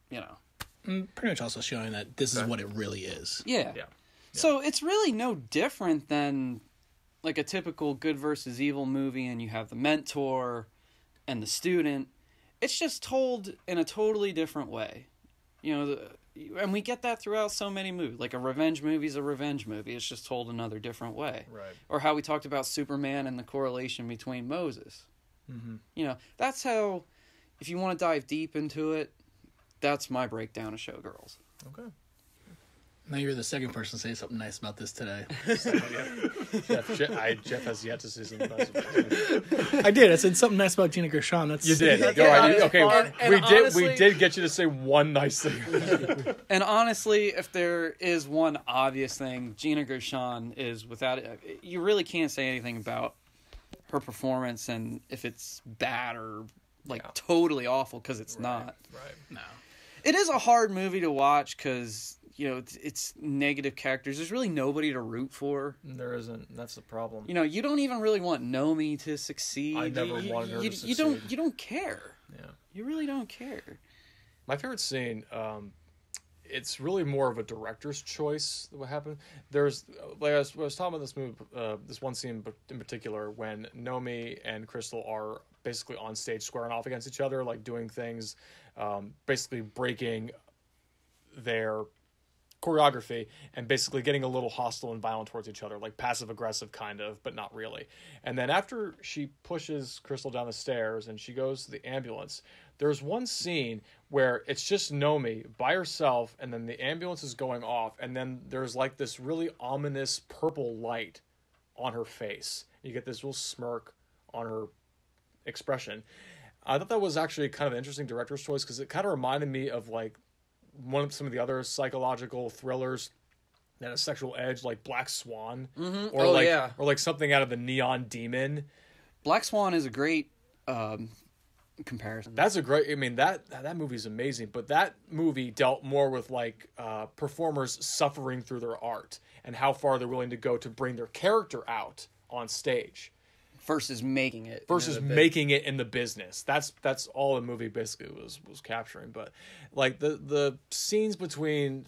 Pretty much also showing that this is what it really is. Yeah. So it's really no different than, like, a typical good versus evil movie, and you have the mentor and the student. It's just told in a totally different way. And we get that throughout so many movies. Like, a revenge movie is a revenge movie. It's just told another different way. Right. Or how we talked about Superman and the correlation between Moses. That's how, if you want to dive deep into it, that's my breakdown of Showgirls. Okay. Now you're the second person to say something nice about this today. Jeff has yet to say something nice about this. I did. I said something nice about Gina Gershon. You did. Okay. We did get you to say one nice thing. And honestly, if there is one obvious thing, Gina Gershon is, without it, you really can't say anything about her performance and if it's bad or totally awful, because it's not. Right. No. It is a hard movie to watch because it's negative characters. There's really nobody to root for. There isn't. That's the problem. You don't even really want Nomi to succeed. I never wanted her to succeed. You don't care. Yeah. You really don't care. My favorite scene, it's really more of a director's choice that what happened. There's, like I was talking about this movie, this one scene in particular, when Nomi and Crystal are basically on stage squaring off against each other, like doing things, basically breaking their choreography and basically getting a little hostile and violent towards each other, like passive aggressive kind of, but not really. And then after she pushes Crystal down the stairs and she goes to the ambulance, there's one scene where it's just Nomi by herself, and then the ambulance is going off, and then there's like this really ominous purple light on her face. You get this little smirk on her expression. I thought that was actually kind of an interesting director's choice because it kind of reminded me of like some of the other psychological thrillers that have sexual edge, like Black Swan, or like something out of the Neon Demon. Black Swan is a great comparison. That's a great. I mean, that movie's amazing, but that movie dealt more with like performers suffering through their art and how far they're willing to go to bring their character out on stage. Versus making it. Making it in the business. That's all the movie basically was capturing. But like the scenes between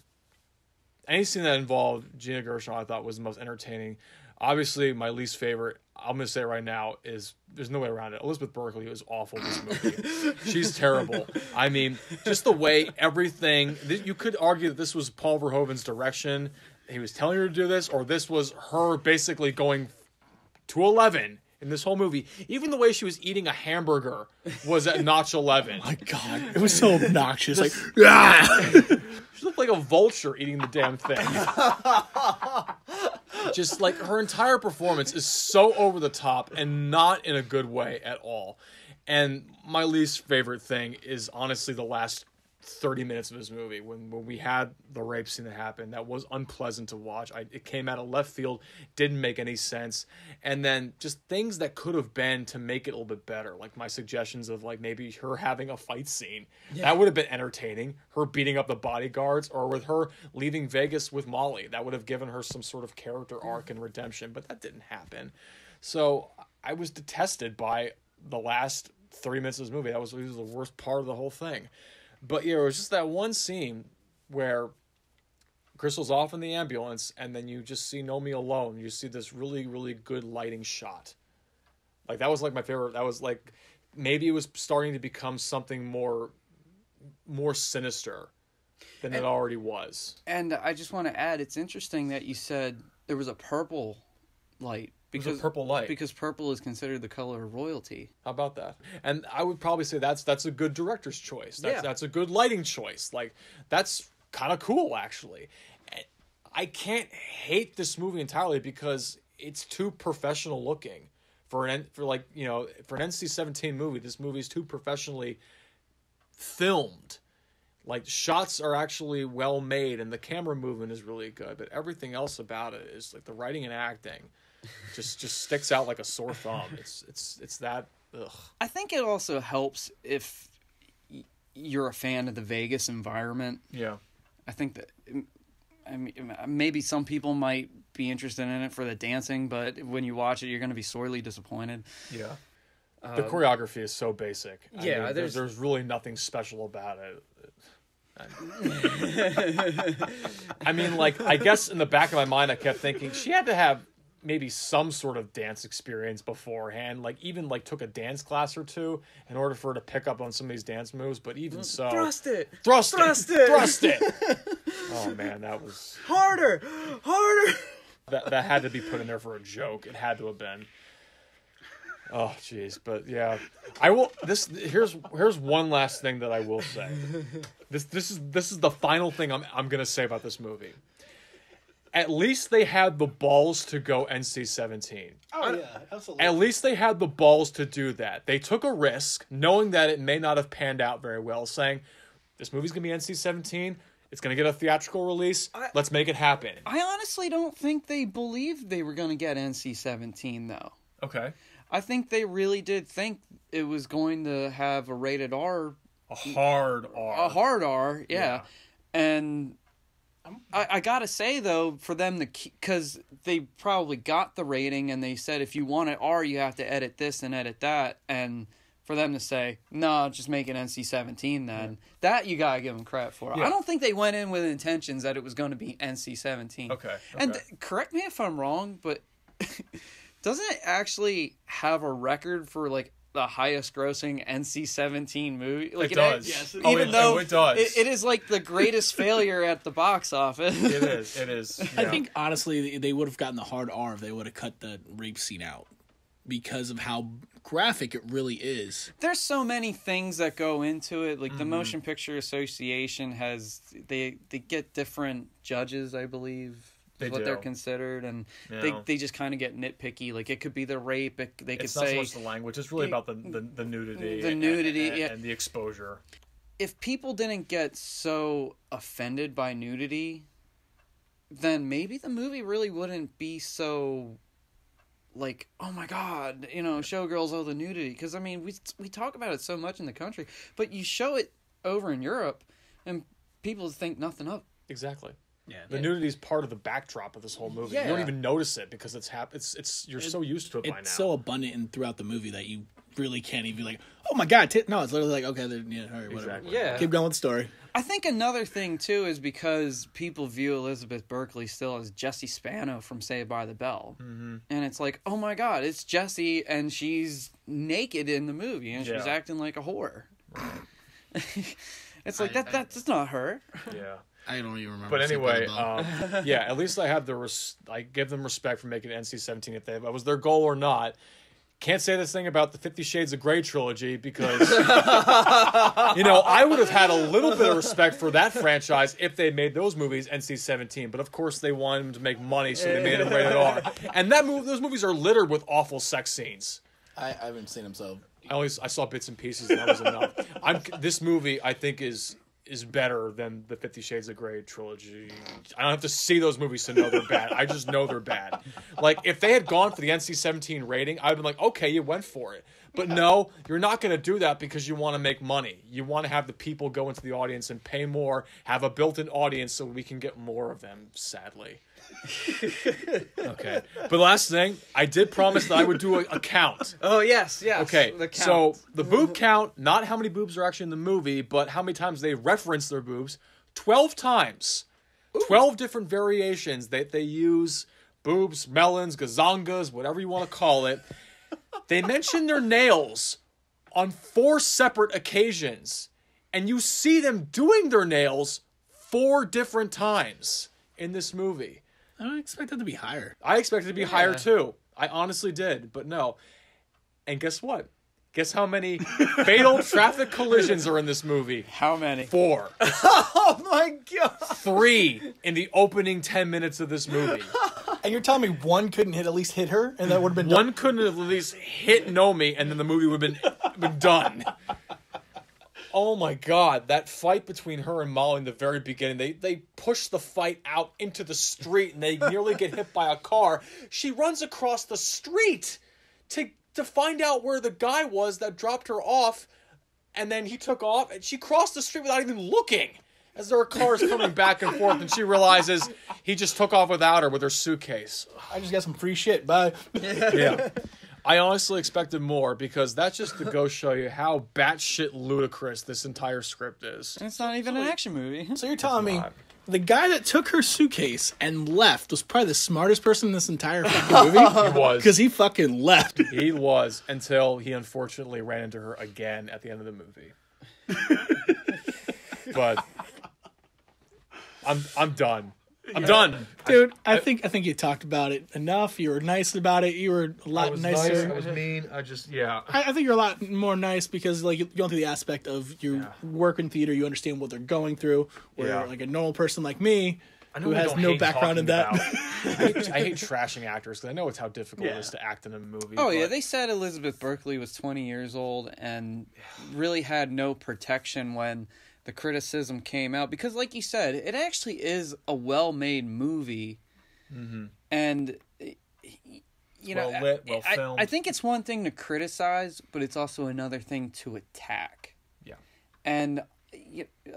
any scene that involved Gina Gershon, I thought was the most entertaining. Obviously, my least favorite, I'm going to say it right now, is there's no way around it. Elizabeth Berkley was awful in this movie. She's terrible. I mean, just the way everything, you could argue that this was Paul Verhoeven's direction. He was telling her to do this, or this was her basically going to 11 in this whole movie. Even the way she was eating a hamburger was at notch 11. My God, it was so obnoxious. Like, ah! She looked like a vulture eating the damn thing. Just like her entire performance is so over the top and not in a good way at all. And my least favorite thing is honestly the last 30 minutes of this movie when we had the rape scene that happened. That was unpleasant to watch. It came out of left field, didn't make any sense, and then just things that could have been to make it a little bit better, like my suggestions of like maybe her having a fight scene. That would have been entertaining, her beating up the bodyguards, or with her leaving Vegas with Molly. That would have given her some sort of character arc and redemption, but that didn't happen. So I was detested by the last 30 minutes of this movie. It was the worst part of the whole thing. But yeah, it was just that one scene where Crystal's off in the ambulance, and then you just see Nomi alone. You see this really, really good lighting shot. Like, that was like my favorite. That was like, maybe it was starting to become something more sinister than it already was. And I just want to add, it's interesting that you said there was a purple light. Because purple light. Because purple is considered the color of royalty. How about that? And I would probably say that's a good director's choice. That's a good lighting choice. Like, that's kind of cool, actually. I can't hate this movie entirely because it's too professional looking for an NC-17 movie. This movie is too professionally filmed. Like, shots are actually well made, and the camera movement is really good. But everything else about it is like the writing and acting. Just sticks out like a sore thumb. It's that. Ugh. I think it also helps if you're a fan of the Vegas environment. Yeah. I think that maybe some people might be interested in it for the dancing, but when you watch it, you're going to be sorely disappointed. Yeah. The choreography is so basic. Yeah, I mean, there's really nothing special about it. I mean, like, I guess in the back of my mind, I kept thinking she had to have maybe some sort of dance experience beforehand, like even like took a dance class or two in order for her to pick up on some of these dance moves, but even so, thrust it. Oh man, that was harder. That had to be put in there for a joke. It had to have been. Oh jeez, but yeah, I will. Here's one last thing that I will say. This is the final thing I'm gonna say about this movie. At least they had the balls to go NC-17. Oh, yeah, absolutely. At least they had the balls to do that. They took a risk, knowing that it may not have panned out very well, saying, this movie's going to be NC-17, it's going to get a theatrical release, let's make it happen. I honestly don't think they believed they were going to get NC-17, though. Okay. I think they really did think it was going to have a rated R. A hard R. A hard R, yeah. And I gotta say, though, for them to... Because they probably got the rating, and they said, if you want it R, you have to edit this and edit that. And for them to say, no, just make it NC-17 then. That you gotta give them credit for. Yeah. I don't think they went in with intentions that it was going to be NC-17. Okay. And correct me if I'm wrong, but doesn't it actually have a record for, like, the highest grossing NC-17 movie? Like, it does. Yes, even though it does. It is like the greatest failure at the box office. It is. Yeah. I think, honestly, they would have gotten the hard R if they would have cut the rape scene out because of how graphic it really is. There's so many things that go into it. Like, the Motion Picture Association they get different judges, I believe. They're considered, and they just kind of get nitpicky. Like, it could be the rape. It's not so much the language. It's really about the nudity. The nudity, and the exposure. If people didn't get so offended by nudity, then maybe the movie really wouldn't be so, like, oh my god, Showgirls, the nudity. Because, I mean, we talk about it so much in the country, but you show it over in Europe, and people think nothing of it. Exactly. Yeah, the nudity is part of the backdrop of this whole movie. Yeah. You don't even notice it because you're so used to it by now. It's so abundant throughout the movie that you really can't even be like, oh my god, no, it's literally like, okay, all right, whatever. Exactly. Yeah. Keep going with the story. I think another thing, too, is because people view Elizabeth Berkley still as Jessie Spano from Saved by the Bell. Mm-hmm. And it's like, oh my god, it's Jessie, and she's naked in the movie, and she's acting like a whore. Right. It's like, that's not her. Yeah. I don't even remember. But anyway, at least I give them respect for making NC-17 if that was their goal or not. Can't say this thing about the 50 Shades of Grey trilogy because, I would have had a little bit of respect for that franchise if they made those movies NC-17. But of course, they wanted them to make money, so they made it rated R. And those movies are littered with awful sex scenes. I haven't seen them, so I saw bits and pieces, and that was enough. This movie, I think, is better than the 50 Shades of Grey trilogy. I don't have to see those movies to know they're bad. I just know they're bad. Like, if they had gone for the NC-17 rating, I'd been like, okay, you went for it. But no, you're not going to do that because you want to make money. You want to have the people go into the audience and pay more, have a built-in audience so we can get more of them, sadly. Okay. But last thing, I did promise that I would do a count. Oh, yes. Okay, The count. so the boob count, not how many boobs are actually in the movie, but how many times they reference their boobs. 12 times. Ooh. 12 different variations that they use. Boobs, melons, gazongas, whatever you want to call it. They mention their nails on 4 separate occasions. And you see them doing their nails 4 different times in this movie. I don't expect it to be higher. I expected it to be higher too. I honestly did, but no. And guess what? Guess how many fatal traffic collisions are in this movie? How many? 4. Oh my god! 3 in the opening 10 minutes of this movie. And you're telling me one couldn't at least hit her, and that would have been One couldn't at least hit Nomi, and then the movie would have been done. Oh my god, that fight between her and Molly in the very beginning, they push the fight out into the street and they nearly get hit by a car. She runs across the street to find out where the guy was that dropped her off, and then he took off, and she crossed the street without even looking as there are cars coming back and forth, and she realizes he just took off without her with her suitcase. I just got some free shit, bye. Yeah. I honestly expected more because that's just to go show you how batshit ludicrous this entire script is. It's not even an action movie. So you're telling me the guy that took her suitcase and left was probably the smartest person in this entire fucking movie? He was. Because he fucking left. He was, until he unfortunately ran into her again at the end of the movie. But I'm done. I'm done. Dude, I think you talked about it enough. You were nice about it. You were a lot nicer. Nice, I was mean. I think you're a lot more nice because like you go through the aspect of you work in theater, you understand what they're going through. Where like a normal person like me, who has no background in that. I hate trashing actors because I know it's how difficult it is to act in a movie. Oh yeah, they said Elizabeth Berkley was 20 years old and really had no protection when the criticism came out, because like you said, it actually is a well-made movie. Mm-hmm. And well lit, well filmed. I think it's one thing to criticize, but it's also another thing to attack. Yeah. And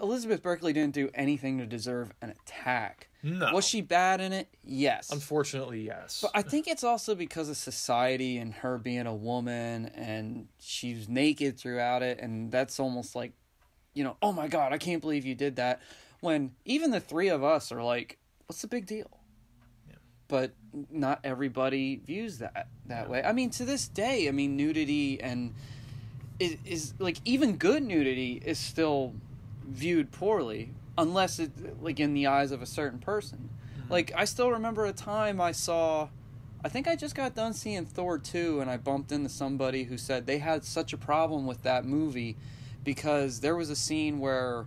Elizabeth Berkley didn't do anything to deserve an attack. No. Was she bad in it? Yes. Unfortunately, yes. But I think it's also because of society and her being a woman, and she's naked throughout it, and that's almost like, oh my God, I can't believe you did that. When even the three of us are like, what's the big deal? Yeah. But not everybody views that way. I mean, to this day, nudity and is like, even good nudity is still viewed poorly, unless it like in the eyes of a certain person. Mm-hmm. Like, I still remember a time I think I just got done seeing Thor 2, and I bumped into somebody who said they had such a problem with that movie because there was a scene where,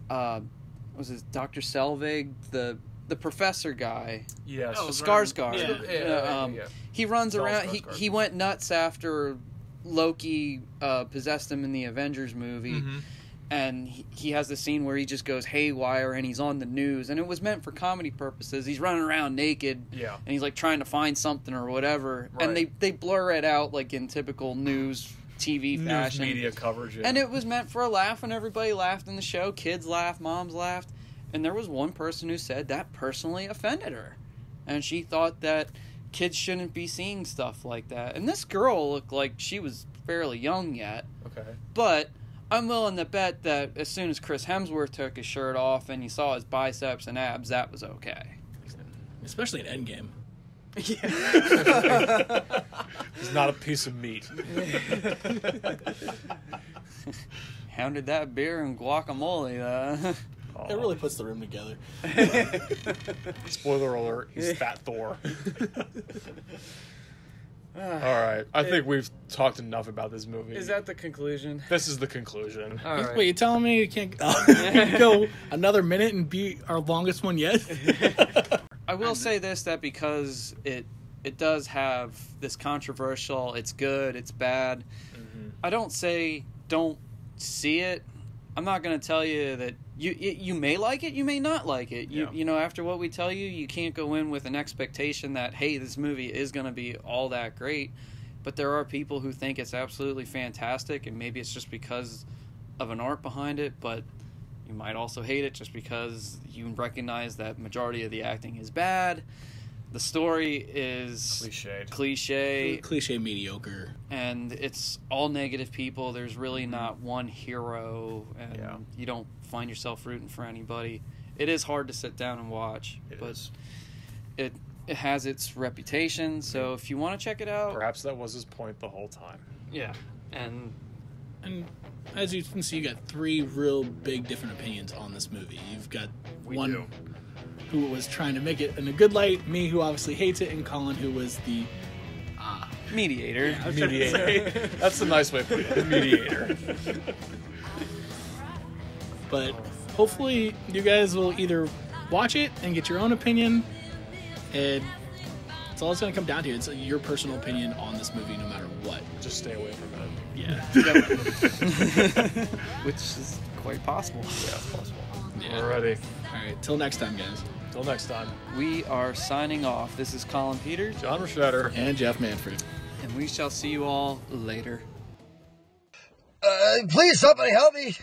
was it Dr. Selvig, the professor guy? Yes. Skarsgård. Yeah. He runs around. He went nuts after Loki possessed him in the Avengers movie. Mm-hmm. And he has the scene where he just goes haywire and he's on the news. And it was meant for comedy purposes. He's running around naked. Yeah. And he's like trying to find something or whatever. Right. And they blur it out like in typical news TV fashion. News media coverage. Yeah. And it was meant for a laugh, and everybody laughed in the show. Kids laughed, moms laughed. And there was one person who said that personally offended her. And she thought that kids shouldn't be seeing stuff like that. And this girl looked like she was fairly young yet. Okay. But I'm willing to bet that as soon as Chris Hemsworth took his shirt off and you saw his biceps and abs, that was okay. Especially in Endgame. Yeah. He's not a piece of meat. Hounded that beer and guacamole, It really puts the room together. Spoiler alert, he's Fat Thor. All right. I think we've talked enough about this movie. Is that the conclusion? This is the conclusion. All right. Wait, you telling me you can't go another minute and be our longest one yet? I will say this, that because it does have this controversial, it's good, it's bad. Mm-hmm. I don't say don't see it. I'm not going to tell you that you may like it, you may not like it. You know, after what we tell you, you can't go in with an expectation that, hey, this movie is going to be all that great. But there are people who think it's absolutely fantastic, and maybe it's just because of an art behind it, but you might also hate it just because you recognize that majority of the acting is bad. The story is cliche mediocre, and it's all negative people. There's really not one hero, and you don't find yourself rooting for anybody. It is hard to sit down and watch, it has its reputation. So if you want to check it out, perhaps that was his point the whole time. Yeah, and as you can see, you got three real big different opinions on this movie. You've got one who was trying to make it in a good light, me who obviously hates it, and Colin who was the mediator. Yeah, mediator. That's a nice way of putting it. The mediator. But hopefully you guys will either watch it and get your own opinion, and it's all it's going to come down to. It's your personal opinion on this movie no matter what. Just stay away from it. Yeah. Which is quite possible. Yeah, it's possible. Yeah. Alrighty. Alright, till next time, guys. Till next time. We are signing off. This is Colin Peters, John Rashetter, and Jeff Manfred. and we shall see you all later. Please, somebody help me.